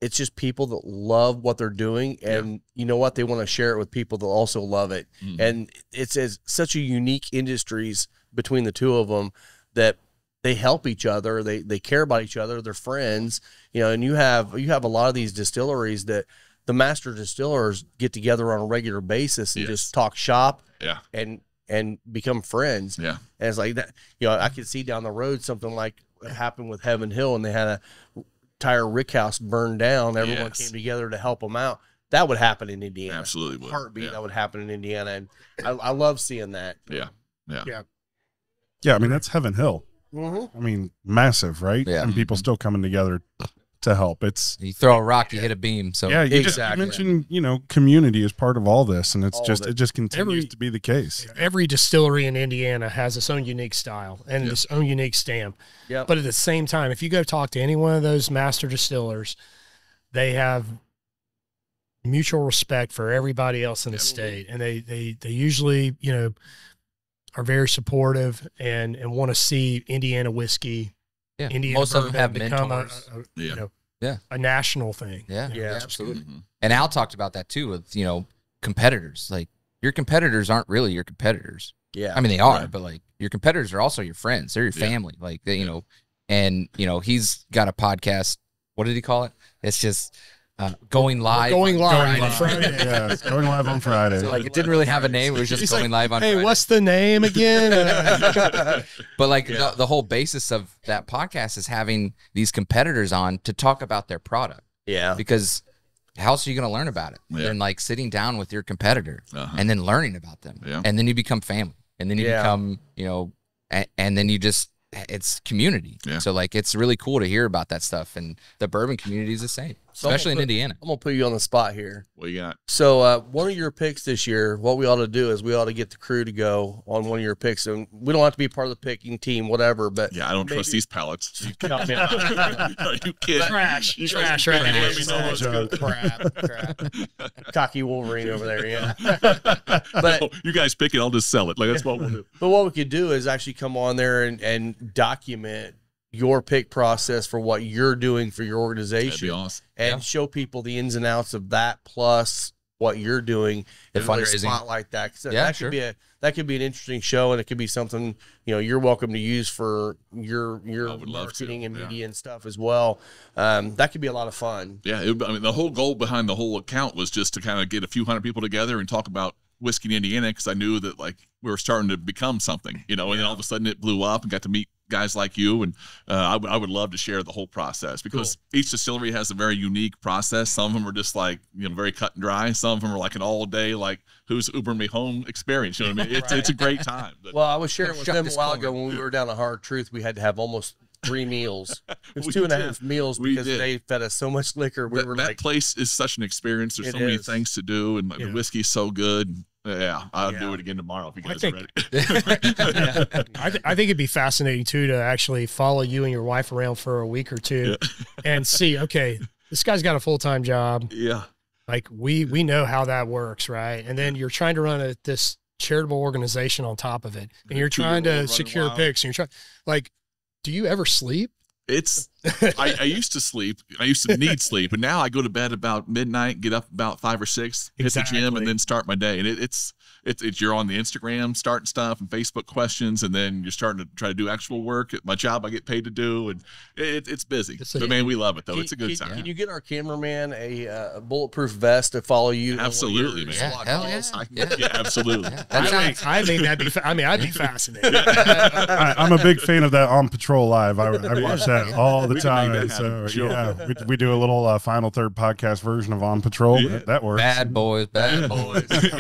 it's just people that love what they're doing, and you know what, they want to share it with people that also love it. And it's such a unique industries between the two of them that they help each other. They care about each other. They're friends, and you have a lot of these distilleries that the master distillers get together on a regular basis and just talk shop and become friends. And it's like that, I could see down the road something like what happened with Heaven Hill, and they had a entire rick house burned down. Everyone came together to help them out. That would happen in Indiana.
Absolutely would.
Heartbeat, that would happen in Indiana. And I love seeing that.
Yeah, I mean, that's Heaven Hill. I mean, massive, right? And people still coming together to help. It's
you throw a rock, you hit a beam. So
you mentioned community is part of all this, and it's it just continues to be the case.
Every distillery in Indiana has its own unique style and its own unique stamp. But at the same time, if you go talk to any one of those master distillers, they have mutual respect for everybody else in the state, and they usually are very supportive and want to see Indiana whiskey. Indiana
most of them have mentors.
A national thing.
Absolutely. And Al talked about that too with competitors. Like, your competitors aren't really your competitors. I mean, they are, but like your competitors are also your friends. They're your family. Like they, and he's got a podcast. What did he call it? It's just going live.
Going live on
Friday. It's going live on Friday.
So, like, it didn't really have a name. It was just going live on Friday.
Hey, what's the name again?
But like the whole basis of that podcast is having these competitors on to talk about their product. Because how else are you going to learn about it than like sitting down with your competitor and then learning about them? And then you become family. And then you become, and then you just, it's community. So like, it's really cool to hear about that stuff. And the bourbon community is the same. especially in Indiana.
I'm gonna put you on the spot here.
What you got?
So one of your picks this year, what we ought to do is we ought to get the crew to go on one of your picks, and we don't have to be part of the picking team, whatever. But
Yeah, I don't trust these pallets.
you
Are you kidding?
Trash.
You
Trash.
guys-
Trash.
let me know what's good.
crap. Cocky Wolverine over there, yeah.
No, you guys pick it. I'll just sell it. Like that's what we'll do.
But what we could do is actually come on there and document your pick process for what you're doing for your
That'd
organization,
be awesome.
and show people the ins and outs of that plus what you're doing,
The
and really
fundraising.
spotlight that. 'Cause
Yeah,
that
sure.
could be an interesting show, and it could be something you're welcome to use for your
I would love
marketing
to,
and
yeah.
media and stuff as well. That could be a lot of fun.
Yeah, I mean, the whole goal behind the whole account was just to kind of get a few hundred people together and talk about whiskey in Indiana, because I knew that like we were starting to become something, and then all of a sudden it blew up and got to meet guys like you, and I would love to share the whole process, because each distillery has a very unique process. Some of them are just like very cut and dry. Some of them are like an all day like who's Ubering me home experience. You know what I mean? It's a great time.
Well, I was sharing with
Shut
them a
this
while
corner.
ago when we were down to Hard Truth. We had to have almost 3 meals. It was
We
2.5
did.
meals
We
because
did.
they fed us so much liquor. We were
that
like,
place is such an experience. There's
It
so many
is.
things to do, and the whiskey's so good. Yeah, I'll do it again tomorrow if you guys are ready.
I think it'd be fascinating too to actually follow you and your wife around for a week or two and see, okay, this guy's got a full-time job.
Yeah.
Like we know how that works, right? And then you're trying to run this charitable organization on top of it, and you're trying to
running
secure
wild.
picks, and you're trying, like, do you ever sleep?
It's I used to sleep. I used to need sleep, and now I go to bed about midnight, get up about 5 or 6, hit the gym,
Exactly.
and then start my day. And it's you're on the Instagram starting stuff and Facebook questions, and then you're starting to try to do actual work at my job I get paid to do, and it's busy. But man, we love it though. It's a good time.
Can you get our cameraman a bulletproof vest to follow you?
Absolutely, man.
Yeah, hell yeah.
Yeah, absolutely.
I think that'd be. I'd be fascinated.
I'm a big fan of that On Patrol Live. I watch that all the
We can
time.
make that
So
happen, sure.
yeah, we do a little final third podcast version of On Patrol.
Yeah.
That works.
Bad boys.
In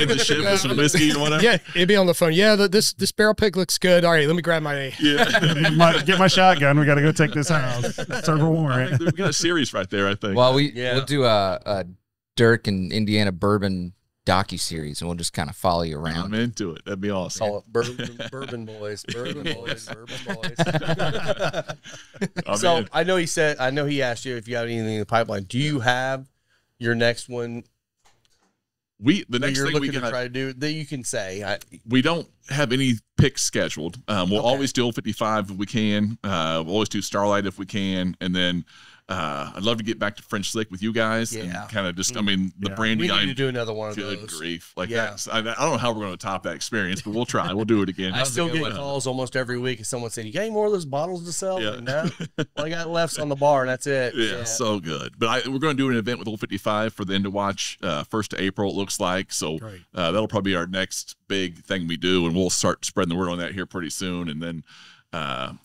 the ship with some whiskey and whatever.
Yeah, it'd be on the phone. Yeah, this barrel pick looks good. All right, let me grab my.
Yeah.
Get my shotgun. We got to go take this house. Serve a warrant.
We got a series right there, I think.
Well, we'll do a Dirk and Indiana bourbon docu-series, and we'll just kind of follow you around.
I'm into it. That'd be awesome.
Call it Bourbon Boys. Bourbon Boys. Bourbon Boys.
I
So
mean,
I know he asked you if you have anything in the pipeline. Do you have your next one
the
that
next
you're
thing we
looking to
got,
try to do that you can say?
we don't have any picks scheduled. We'll always do Old 55 if we can. We'll always do Starlight if we can, and then I'd love to get back to French Slick with you guys.
Yeah.
And kind of just, I mean, the
We
brandy.
need to do another one of
Good
those.
grief! Like
Yeah.
that. I don't know how we're going to top that experience, but we'll try. We'll do it again.
I still get calls almost every week of someone saying, "You got any more of those bottles to sell?"
Yeah.
Like, no. All I got left's on the bar, and that's it.
Yeah, so good. But we're going to do an event with Old 55 for the end of watch, 1st of April, it looks like. So that'll probably be our next big thing we do, and we'll start spreading the word on that here pretty soon. And then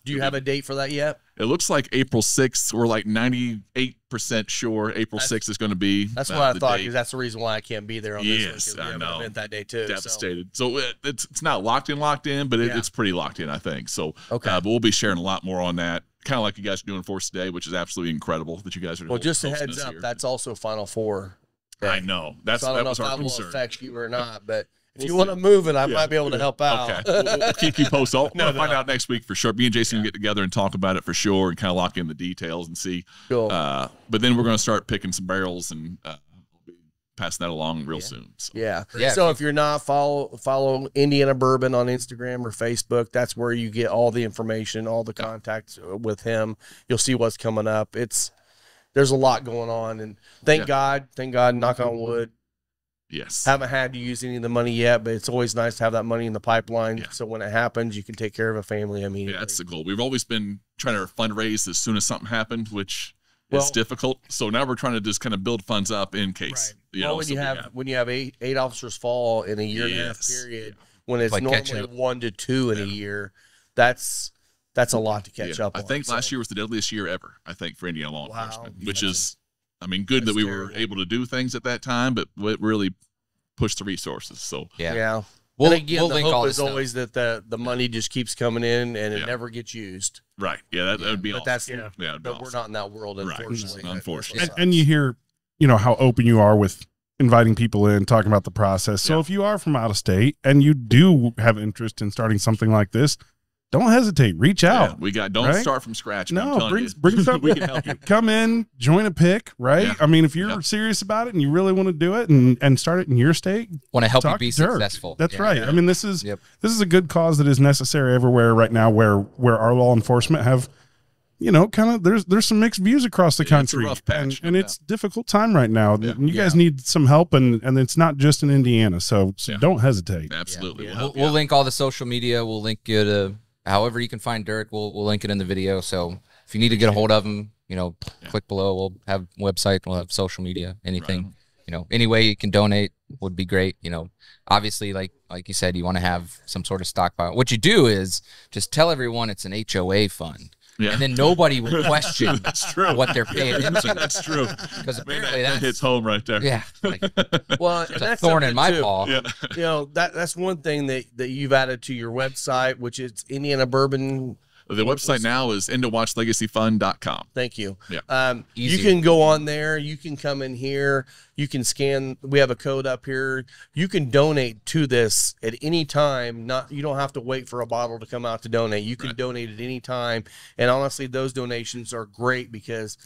Do you have a date for that yet?
it looks like April 6th. We're like 98% sure April 6th is going to be.
That's what I
the
thought,
date.
because that's the reason why I can't be there on this one.
Yes,
'Cause we
I
have an
know.
event that day too. so.
Devastated. So it's not locked in, but
Yeah.
it's pretty locked in, I think. So,
Okay.
but we'll be sharing a lot more on that, kind of like you guys are doing for us today, which is absolutely incredible that you guys are.
Well, just a
hosting
heads
us
up,
here.
that's also Final Four.
I know.
So I don't
that
know
was
if
our
that will
concern.
affect you or not, but if
We'll
you want to move it, I
Yeah.
might be able to help out.
Okay, we'll keep you posted. We'll find out next week for sure. Me and Jason can get together and talk about it for sure, and kind of lock in the details and see.
Cool.
But then we're going to start picking some barrels and we'll be passing that along real soon. So.
Yeah.
Yeah,
So if you're not follow Indiana Bourbon on Instagram or Facebook, that's where you get all the information, all the contacts with him. You'll see what's coming up. There's a lot going on, and thank God, knock on wood.
Yes.
Haven't had to use any of the money yet, but it's always nice to have that money in the pipeline.
Yeah.
So when it happens, you can take care of a family immediately.
Yeah, that's the goal. We've always been trying to fundraise as soon as something happened, which is difficult. So now we're trying to just kind of build funds up in case.
Right.
You know,
when
so
you
we
have when you have eight officers fall in a year and a half
Yes.
period, when it's
Like catching
normally
up.
1 to 2 in a year, that's a lot to catch up
I
on.
think
So,
last year was the deadliest year ever, I think, for Indiana law
Wow.
enforcement, which is, I mean, good that
That's
we were
terrible.
able to do things at that time, but it really pushed the resources. So
Yeah.
We'll,
We'll,
and again,
we'll
the
link all
hope
this
is
stuff.
always that the money just keeps coming in and it
Yeah.
never gets used.
right, yeah, that would be
But
awesome.
that's
yeah, it'd be
but we're
awesome.
not in that world,
Right.
unfortunately.
Unfortunately.
And you hear you know, how open you are with inviting people in, talking about the process. So if you are from out of state and you do have interest in starting something like this, don't hesitate. Reach out.
Yeah, don't start from scratch.
No, bring something.
We can help you.
Come in, join a pick, right?
Yeah.
I mean, if you're serious about it and you really want to do it and start it in your state,
Want to help you
talk
be
to Dirk.
successful.
That's
Yeah.
right. I mean, this is a good cause that is necessary everywhere right now where our law enforcement have, you know, kind of there's some mixed views across the country.
It's a rough patch,
and it's a difficult time right now. And you guys need some help, and it's not just in Indiana. So don't hesitate.
Absolutely.
We'll link all the social media. We'll link you to however you can find Dirk. We'll link it in the video. So if you need to get a hold of him, you know, click below. We'll have a website. We'll have social media. Anything, you know, any way you can donate would be great. You know, obviously, like you said, you want to have some sort of stockpile. What you do is just tell everyone it's an HOA fund. Yeah. And then nobody will question what they're paying into.
That's true.
Because apparently
that hits home right there.
Yeah. Like,
well,
it's a thorn in my paw.
Yeah.
You know, that's one thing that you've added to your website, which is Indiana Bourbon.
The website now is endowatchlegacyfund.com.
Thank you.
Yeah.
You can go on there. You can come in here. You can scan. We have a code up here. You can donate to this at any time. You don't have to wait for a bottle to come out to donate. You can donate at any time. And honestly, those donations are great because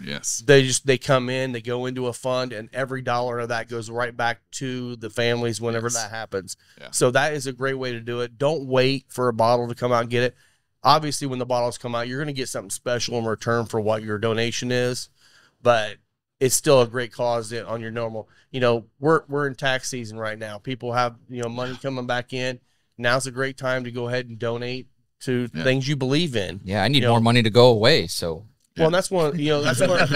they come in, they go into a fund, and every dollar of that goes right back to the families whenever that happens. Yeah. So that is a great way to do it. Don't wait for a bottle to come out and get it. Obviously, when the bottles come out, you're going to get something special in return for what your donation is, but it's still a great cause on your normal. You know, we're in tax season right now. People have, you know, money coming back in. Now's a great time to go ahead and donate to things you believe in.
Yeah, I need more money to go away. So,
well, that's one. You know, that's one.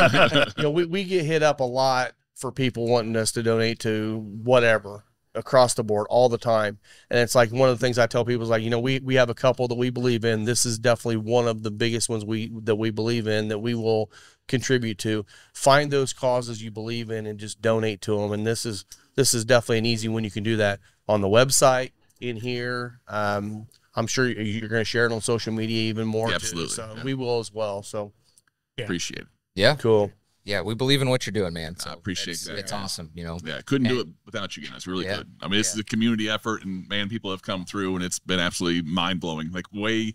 You know, we get hit up a lot for people wanting us to donate to whatever. Across the board all the time. And it's like one of the things I tell people is like, you know, we have a couple that we believe in. This is definitely one of the biggest ones that we believe in that we will contribute to. Find those causes you believe in and just donate to them. And this is definitely an easy one. You can do that on the website in here. I'm sure you're going to share it on social media even more.
Yeah, absolutely.
Too, so we will as well. So
appreciate it.
Yeah.
Cool.
Yeah, we believe in what you're doing, man. So
I appreciate that.
It's awesome, you know.
Yeah, couldn't do it without you guys. Really could. I mean, this is a community effort, and man, people have come through, and it's been absolutely mind blowing. Like way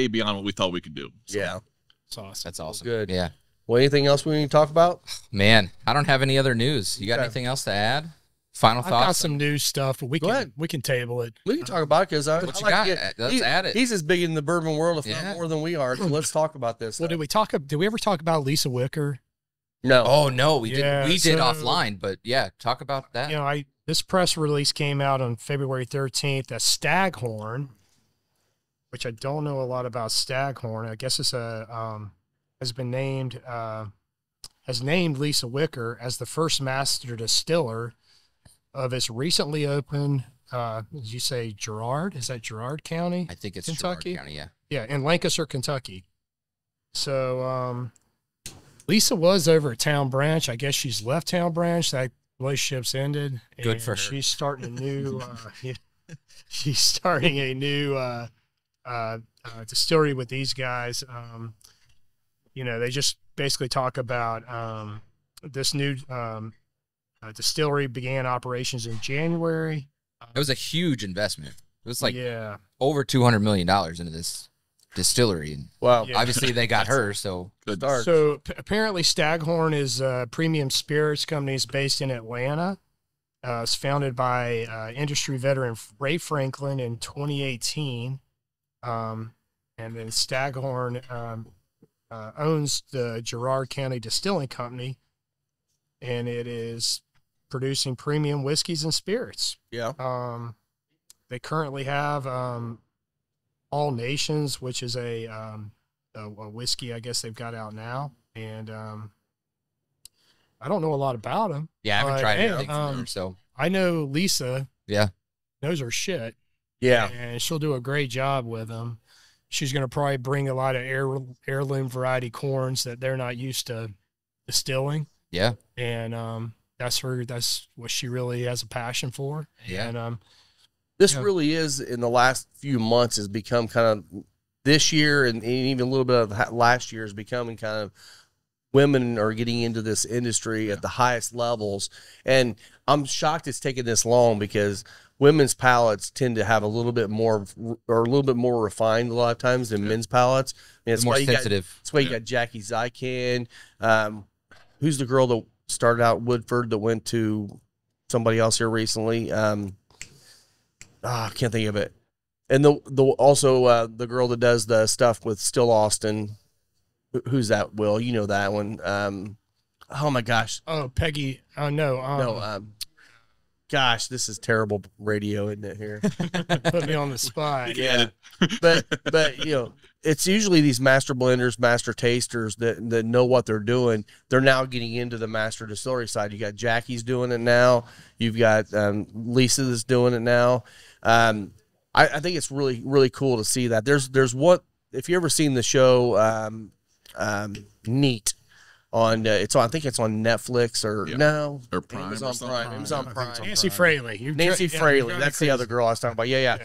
beyond what we thought we could do. So.
Yeah,
it's awesome. That's awesome.
Good.
Yeah.
Well, anything else we need to talk about?
Man, I don't have any other news. You got anything else to add? Final thoughts?
I've got some news stuff, but we can table it.
We can talk about it because
let's add it.
He's as big in the bourbon world, if not more than we are. So let's talk about this.
Well, did we ever talk about Lisa Wicker?
No.
Oh no, we did. We did offline, but yeah, talk about that.
You know, this press release came out on February 13th. A Staghorn, which I don't know a lot about Staghorn. I guess it's has named Lisa Wicker as the first master distiller of its recently opened. Did you say Girard? Is that Girard County?
I think it's
Kentucky.
Girard County. Yeah.
Yeah, in Lancaster, Kentucky. So. Lisa was over at Town Branch. I guess she's left Town Branch. That relationship's ended.
Good for her.
She's starting a new. She's starting a new distillery with these guys. You know, they just basically talk about this new distillery began operations in January.
It was a huge investment. It was like over $200 million into this distillery.
Wow.
Yeah. Obviously they got her, so
good start.
So apparently Staghorn is a premium spirits company. It's based in Atlanta. It's founded by industry veteran Ray Franklin in 2018. And then Staghorn owns the Girard County Distilling Company, and it is producing premium whiskeys and spirits.
Yeah.
They currently have All Nations, which is a whiskey I guess they've got out now, and I don't know a lot about them.
Yeah, I haven't tried anything from there, so
I know Lisa.
Yeah,
knows her shit.
Yeah,
and she'll do a great job with them. She's going to probably bring a lot of heirloom variety corns that they're not used to distilling.
Yeah,
and that's what she really has a passion for.
Yeah,
and
this really is, in the last few months, has become kind of, this year and even a little bit of last year is becoming kind of women are getting into this industry at the highest levels. And I'm shocked it's taken this long because women's palates tend to have a little bit more refined a lot of times than men's palates. And it's
more
why
sensitive.
That's why you got Jackie Zykan. Who's the girl that started out Woodford that went to somebody else here recently? I can't think of it. And also the girl that does the stuff with Still Austin. Who's that, Will? You know that one. Oh, my gosh.
Oh, Peggy. Oh, no.
Gosh, this is terrible radio, isn't it, here?
Put me on the spot.
Yeah. But it's usually these master blenders, master tasters that know what they're doing. They're now getting into the master distillery side. You got Jackie's doing it now. You've got Lisa that's doing it now. I think it's really, really cool to see that. There's what, if you ever seen the show Neat on I think it's on Netflix or
Prime
Amazon Prime. Amazon Prime.
Nancy Fraley.
Nancy Fraley. That's the other girl I was talking about. Yeah.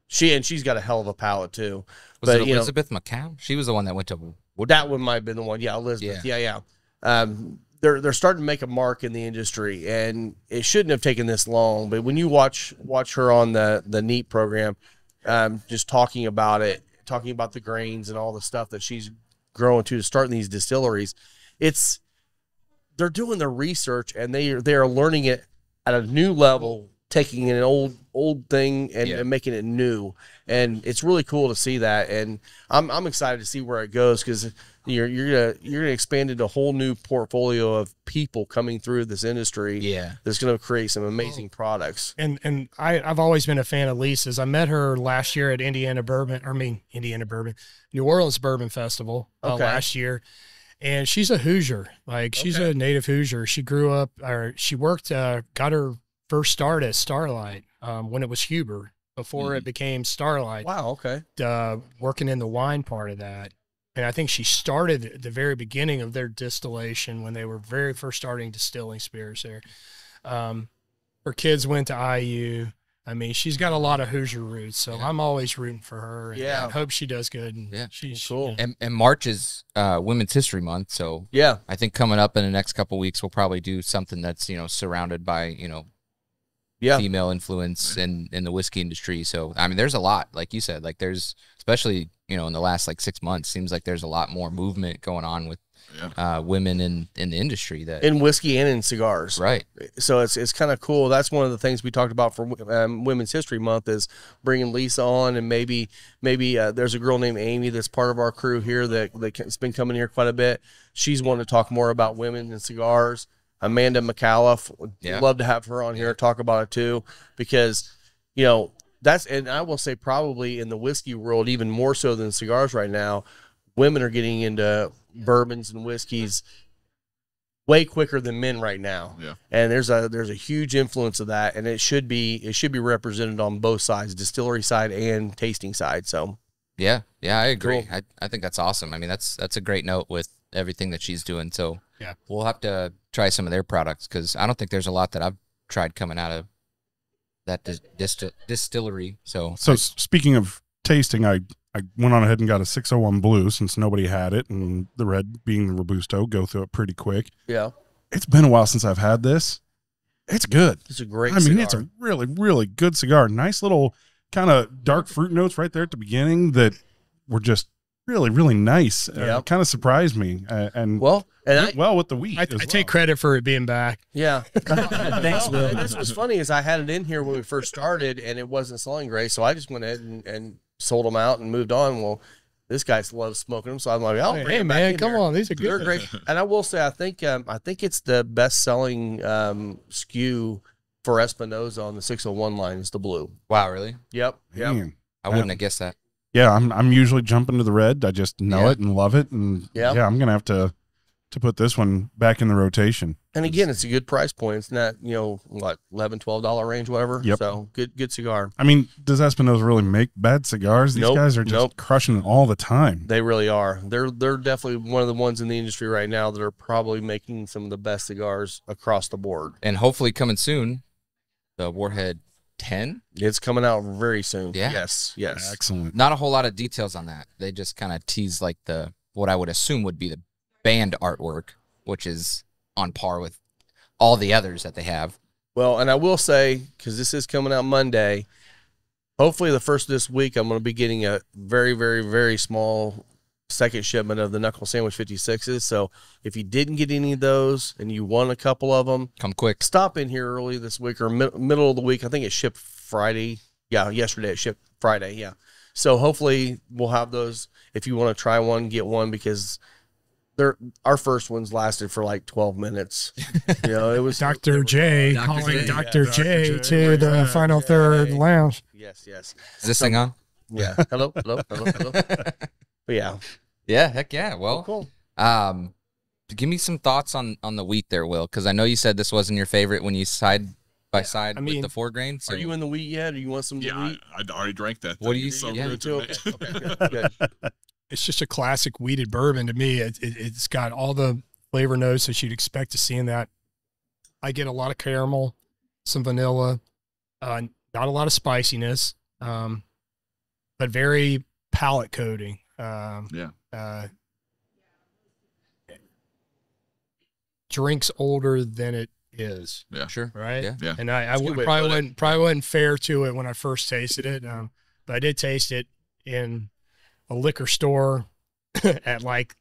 She's got a hell of a palate too.
Was it Elizabeth McCown? She was the one that went to
that one might have been the one. Yeah, Elizabeth. Yeah. They're starting to make a mark in the industry, and it shouldn't have taken this long. But when you watch her on the Neat program, just talking about it, talking about the grains and all the stuff that she's growing to start in these distilleries, they're doing their research and they are learning it at a new level, taking an old thing and making it new. And it's really cool to see that. And I'm excited to see where it goes, because you're gonna expand into a whole new portfolio of people coming through this industry.
Yeah,
that's gonna create some amazing products.
And I've always been a fan of Lisa's. I met her last year at New Orleans Bourbon Festival last year. And she's a Hoosier. Like, she's a native Hoosier. She grew up, or she worked, got her first start at Starlight when it was Huber, before it became Starlight.
Wow, okay.
Working in the wine part of that. And I think she started at the very beginning of their distillation when they were very first starting distilling spirits there. Her kids went to IU. I mean, she's got a lot of Hoosier roots, so I'm always rooting for her. And I hope she does good. And she's
cool.
And March is Women's History Month, so I think coming up in the next couple of weeks, we'll probably do something that's surrounded by female influence in the whiskey industry. So I mean, there's a lot, like you said, like there's, especially in the last 6 months, seems like there's a lot more movement going on with women in the industry, that
in whiskey and in cigars,
right?
So it's kind of cool. That's one of the things we talked about for Women's History Month, is bringing Lisa on, and maybe there's a girl named Amy that's part of our crew here that's been coming here quite a bit. She's wanting to talk more about women and cigars. Amanda McAuliffe, would love to have her on here and talk about it too, because that's, and I will say probably in the whiskey world even more so than cigars right now, women are getting into bourbons and whiskeys way quicker than men right now. Yeah. And there's a huge influence of that, and it should be represented on both sides, distillery side and tasting side. So
I agree. Cool. I think that's awesome. I mean, that's a great note with everything that she's doing. So we'll have to try some of their products, because I don't think there's a lot that I've tried coming out of that distillery. So
speaking of tasting, I went on ahead and got a 601 Blue, since nobody had it, and the red being the Robusto, go through it pretty quick.
Yeah.
It's been a while since I've had this. It's good.
It's a great
cigar.
cigar.
It's a really, really good cigar. Nice little kind of dark fruit notes right there at the beginning that were just really, really nice. Kind of surprised me. And went well with the wheat.
I take credit for it being back.
Yeah. Thanks, Will. This was funny, is I had it in here when we first started, and it wasn't selling great, so I just went ahead and sold them out and moved on. Well, this guy loves smoking them, so I'm like,
hey man, come on, these are good.
They're great. And I will say, I think it's the best selling SKU for Espinosa on the 601 line is the blue.
Wow, really?
Yep.
I wouldn't have guessed that.
Yeah, I'm usually jumping to the red. I just know it and love it, and I'm gonna have to put this one back in the rotation.
And again, it's a good price point. It's not, what, $11-12 range, whatever.
Yep.
So good cigar.
I mean, does Espinosa really make bad cigars? These guys are just crushing it all the time.
They really are. They're definitely one of the ones in the industry right now that are probably making some of the best cigars across the board.
And hopefully coming soon, the Warhead 10.
It's coming out very soon.
Yeah.
Yes.
Excellent.
Not a whole lot of details on that. They just kind of tease like what I would assume would be the band artwork, which is on par with all the others that they have.
Well, and I will say, because this is coming out Monday, hopefully the first of this week, I'm going to be getting a very, very, very small second shipment of the Knuckle Sandwich 56s. So if you didn't get any of those and you want a couple of them,
come quick.
Stop in here early this week or middle of the week. I think it shipped Friday. Yeah, yesterday it shipped Friday. Yeah. So hopefully we'll have those. If you want to try one, get one, because our first ones lasted for like 12 minutes. You know, it was
Dr. J calling Dr. J to the final third lounge.
Yes.
Is this thing on?
Yeah. Hello. But yeah.
Yeah. Heck yeah. Well,
cool.
Give me some thoughts on the wheat there, Will, because I know you said this wasn't your favorite when you side by side with the 4 grain. So.
Are you in the wheat yet? Or you want some wheat?
I already drank that.
What do you
so
see? Yeah.
Okay, good.
It's just a classic wheated bourbon to me. It's got all the flavor notes that you'd expect to see in that. I get a lot of caramel, some vanilla, not a lot of spiciness, but very palate coating. Drinks older than it is.
Yeah,
sure.
Right.
Yeah.
And I probably wasn't fair to it when I first tasted it. But I did taste it in a liquor store at like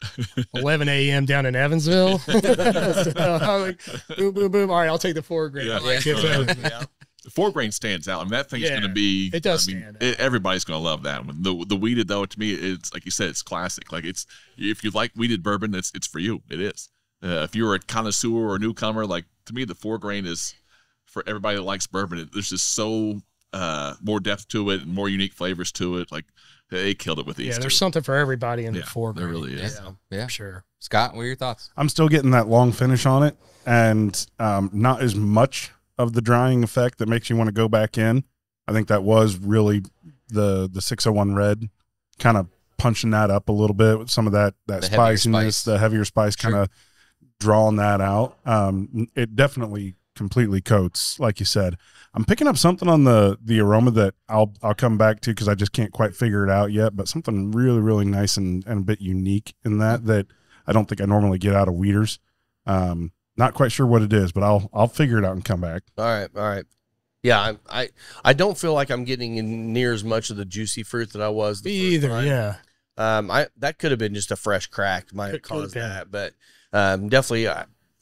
11 a.m. down in Evansville. So I'm like, boom. All right, I'll take the 4 grain.
Yeah. The 4 grain stands out. I mean, that thing's going to be.
It does stand out.
Everybody's going to love that one. The wheated, though, to me, it's like you said, it's classic. Like if you like wheated bourbon, it's for you. It is. If you're a connoisseur or a newcomer, like to me, the 4 grain is for everybody that likes bourbon. There's just so more depth to it and more unique flavors to it. Like they killed it with these.
Yeah, there's something for everybody in the 4 grain.
There really is.
Yeah,
sure.
Scott, what are your thoughts?
I'm still getting that long finish on it, and not as much of the drying effect that makes you want to go back in. I think that was really the 601 red kind of punching that up a little bit with some of that spiciness, the heavier spice kind of drawing that out. It definitely completely coats, like you said. I'm picking up something on the aroma that I'll come back to because I just can't quite figure it out yet, but something really, really nice and a bit unique in that I don't think I normally get out of wheaters. Not quite sure what it is, but I'll figure it out and come back.
All right. Yeah, I don't feel like I'm getting in near as much of the juicy fruit that I was the first time.
Yeah.
That could have been just a fresh crack might have caused that, but definitely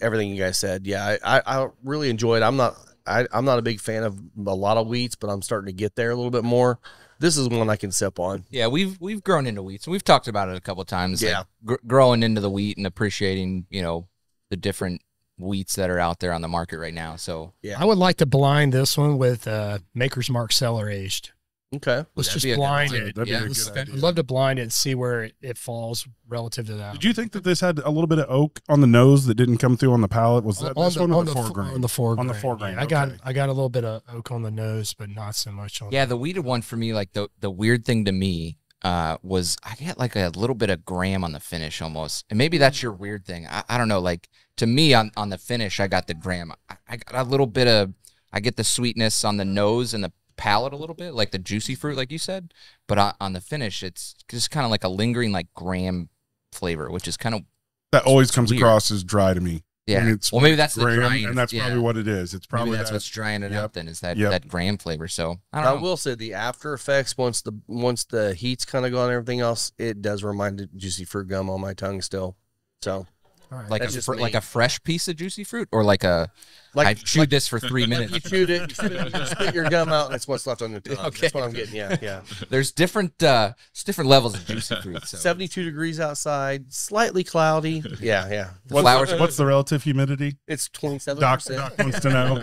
everything you guys said. Yeah, I really enjoyed. I'm not a big fan of a lot of wheats, but I'm starting to get there a little bit more. This is one I can sip on.
Yeah, we've grown into wheats, and we've talked about it a couple of times.
Yeah,
like growing into the wheat and appreciating the different wheats that are out there on the market right now. So
yeah,
I would like to blind this one with Maker's Mark cellar aged.
Okay,
let's just blind it.
I'd
love to blind it and see where it falls relative to that.
Did you think that this had a little bit of oak on the nose that didn't come through on the palate? Was that this one on the 4 grain?
On the 4 grain.
On the 4 grain.
I got a little bit of oak on the nose, but not so much on.
Yeah, the wheated one for me, like the weird thing to me was I get like a little bit of graham on the finish almost, and maybe that's your weird thing. I don't know. Like to me on the finish, I got the graham. I got a little bit of. I get the sweetness on the nose and the palate a little bit, like the juicy fruit, like you said. But on the finish, it's just kind of like a lingering like graham flavor, which is kind of
that always comes across as dry to me.
Yeah. Well, maybe that's
graham,
the drying,
and that's probably what it is. It's probably
maybe that's what's drying it out. Then is that graham flavor. So I
will say the after effects once the heat's kind of gone and everything else, it does remind of juicy fruit gum on my tongue still. So
like a fresh piece of juicy fruit, or I chewed this for 3 minutes.
You chewed it, you spit your gum out, and that's what's left on your tongue. Okay. That's what I'm getting. Yeah.
There's different levels of juicy fruit. So.
72 degrees outside, slightly cloudy. Yeah.
What's the relative humidity?
It's 27%.
Doc wants to know.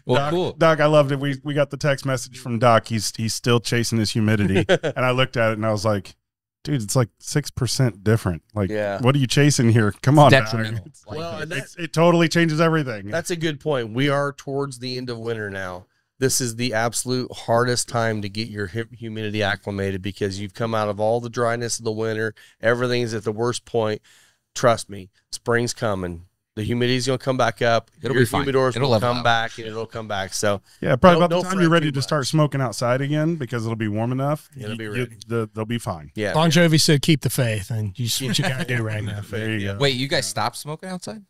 Well,
Doc,
cool.
Doc, I loved it. We got the text message from Doc. He's still chasing his humidity, and I looked at it and I was like, dude, it's like 6% different. Like, what are you chasing here? Come on,
detrimental.
Well,
it totally changes everything.
That's a good point. We are towards the end of winter now. This is the absolute hardest time to get your humidity acclimated because you've come out of all the dryness of the winter. Everything's at the worst point. Trust me, spring's coming. The humidity's going to come back up.
It'll
Your
be fine.
humidor's
It'll
going to
level
come
out.
back, and it'll come back. So
Yeah, probably
Don't-
about the
don't
time
fret
you're ready
too
to
much.
start smoking outside again because it'll be warm enough.
It'll be
you-
ready.
they'll be fine.
yeah,
Bon Jovi said, "Keep the faith," and you what you got to do right now.
There you go.
Wait, you guys stopped smoking outside?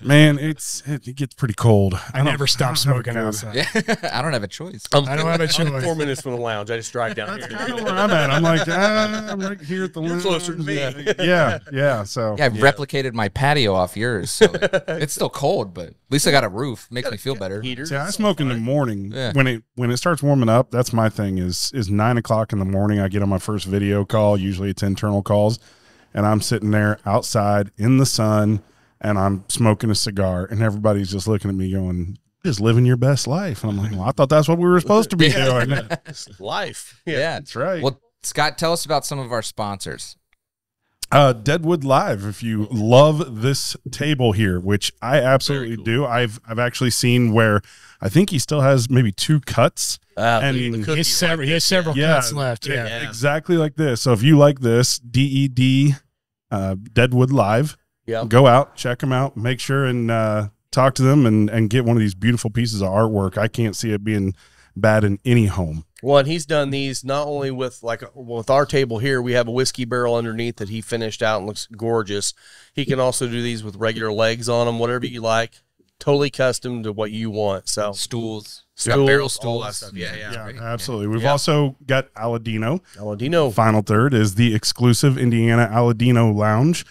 Man, it gets pretty cold.
I never stopped smoking outside.
Yeah, I don't have a choice.
I don't have a choice.
I'm 4 minutes from the lounge. I just drive down here.
I know where I'm at. I'm like, I'm right here at the lounge.
closer to me.
Yeah. So
Yeah, I've replicated my patio off yours, so it's still cold, but at least I got a roof. Makes me feel better.
Heater.
see, I smoke in the morning
Yeah.
when it starts warming up. That's my thing. Is 9 o'clock in the morning. I get on my first video call. Usually it's internal calls, and I'm sitting there outside in the sun, and I'm smoking a cigar, and everybody's just looking at me going, "Just living your best life." And I'm like, "Well, I thought that's what we were supposed to be doing."
Life.
Yeah.
That's right.
Well, Scott, tell us about some of our sponsors.
Deadwood Live. If you love this table here, which I absolutely do, I've actually seen where I think he still has maybe 2 cuts. And
He has several cuts left. Yeah.
exactly like this. So if you like this, DED, Deadwood Live,
Yep.
go out, check them out, make sure and talk to them and get one of these beautiful pieces of artwork. I can't see it being bad in any home.
Well, and he's done these not only with with our table here, we have a whiskey barrel underneath that he finished out and looks gorgeous. He can also do these with regular legs on them, whatever you like. Totally custom to what you want. So
Stools.
Stools,
Barrel
all
stools.
that stuff. Yeah.
Absolutely. We've also got Aladino.
Aladino.
Final third is the exclusive Indiana Aladino Lounge.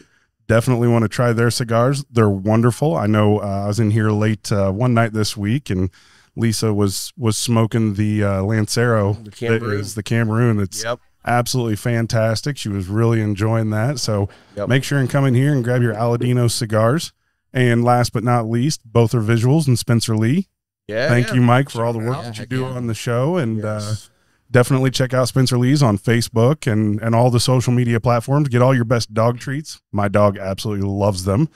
Definitely want to try their cigars. They're wonderful. I know I was in here late one night this week, and Lisa was smoking the Lancero.
The Cameroon.
That is the Cameroon. It's
Yep.
absolutely fantastic. She was really enjoying that. So
Yep.
make sure and come in here and grab your Aladino cigars. And last but not least, both are visuals and Spencer Lee.
Yeah.
Thank
yeah.
you, Mike, for all the work
Yeah,
that you
heck
do
yeah.
on the show. And definitely check out Spencer Lee's on Facebook and all the social media platforms. Get all your best dog treats. My dog absolutely loves them.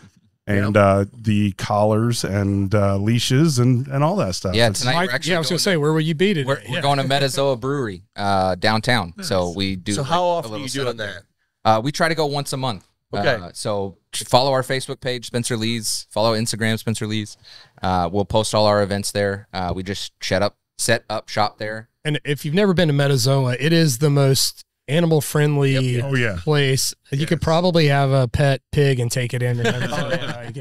And the collars and leashes and all that stuff.
Yeah,
It's-
tonight we're
Mike,
actually
I was going
going
to say, where will you be today?
we're going to Metazoa Brewery downtown. So we do.
So
like,
how
a
often are
little
you
setup
doing
there.
that?
We try to go once a month.
Okay.
So follow our Facebook page, Spencer Lee's. Follow Instagram, Spencer Lee's. We'll post all our events there. We just set up shop there.
And if you've never been to Metazoa, it is the most animal-friendly
Oh, yeah.
place. You could probably have a pet pig and take it in. They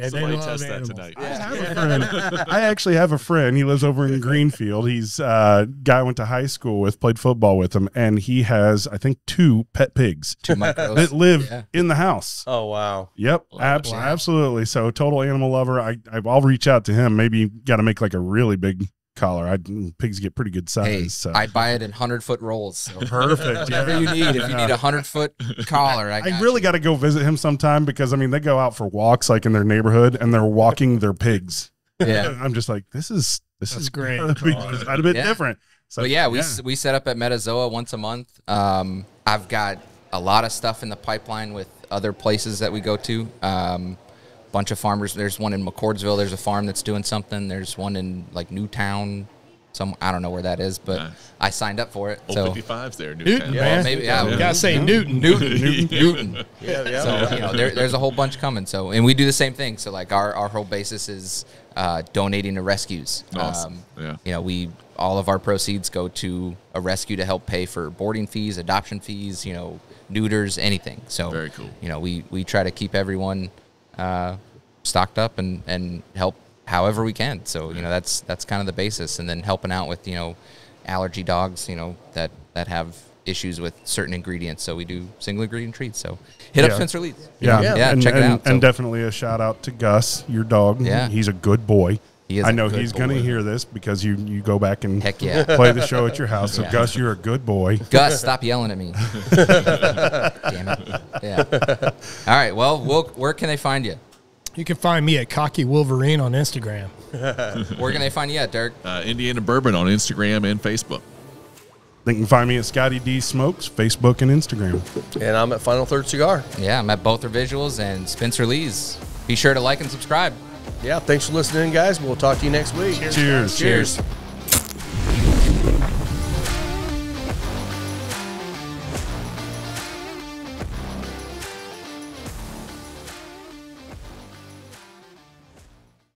Somebody
love
test that
animals.
tonight.
I actually have a friend. He lives over in Greenfield. He's a guy I went to high school with, played football with him, and he has, I think, 2 pet pigs
2 micros.
that live
Yeah.
in the house.
Oh, wow.
Yep, absolutely. So total animal lover. I'll reach out to him. Maybe you got to make like a really big collar. Pigs get pretty good size.
Hey,
So.
I buy it in 100-foot rolls. So
Perfect.
whatever you need. If you need a 100-foot collar,
I really got to go visit him sometime because I mean they go out for walks like in their neighborhood and they're walking their pigs.
Yeah.
I'm just like this is
great.
a bit
Yeah.
different. So
But yeah, we set up at Metazoa once a month. I've got a lot of stuff in the pipeline with other places that we go to. Bunch of farmers. There's one in McCordsville. There's a farm that's doing something. There's one in like Newtown. I don't know where that is, but
Nice.
I signed up for it.
Old
So
55's there.
Newton,
Newtown.
man.
well, maybe yeah.
You got to say Newton.
Newton.
Yeah.
So you know, there's a whole bunch coming. So and we do the same thing. So like our whole basis is donating to rescues.
Awesome. Yeah.
You know, all of our proceeds go to a rescue to help pay for boarding fees, adoption fees, you know, neuters, anything. So
Very cool.
You know, we try to keep everyone stocked up and help however we can. So you know, that's kind of the basis, and then helping out with, you know, allergy dogs, you know, that have issues with certain ingredients. So we do single ingredient treats. So hit up
Yeah.
Spencer Lee's.
Yeah,
Yeah, check it out.
And
So-
definitely a shout out to Gus, your dog.
Yeah.
He's a good boy.
He is
I
a
know
good
he's going to
boy.
hear this because you go back and
Heck yeah.
play the show at your house. So
Yeah.
Gus, you're a good boy.
Gus, stop yelling at me. Damn it. Yeah. All right. Well, where can they find you?
You can find me at Cocky Wolverine on Instagram.
Where can they find you at, Dirk?
Indiana Bourbon on Instagram and Facebook.
They can find me at Scotty D Smokes, Facebook and Instagram.
And I'm at Final Third Cigar.
Yeah, I'm at Both Are Visuals and Spencer Lee's. Be sure to like and subscribe.
Yeah, thanks for listening, guys. We'll talk to you next week.
Cheers.
Cheers.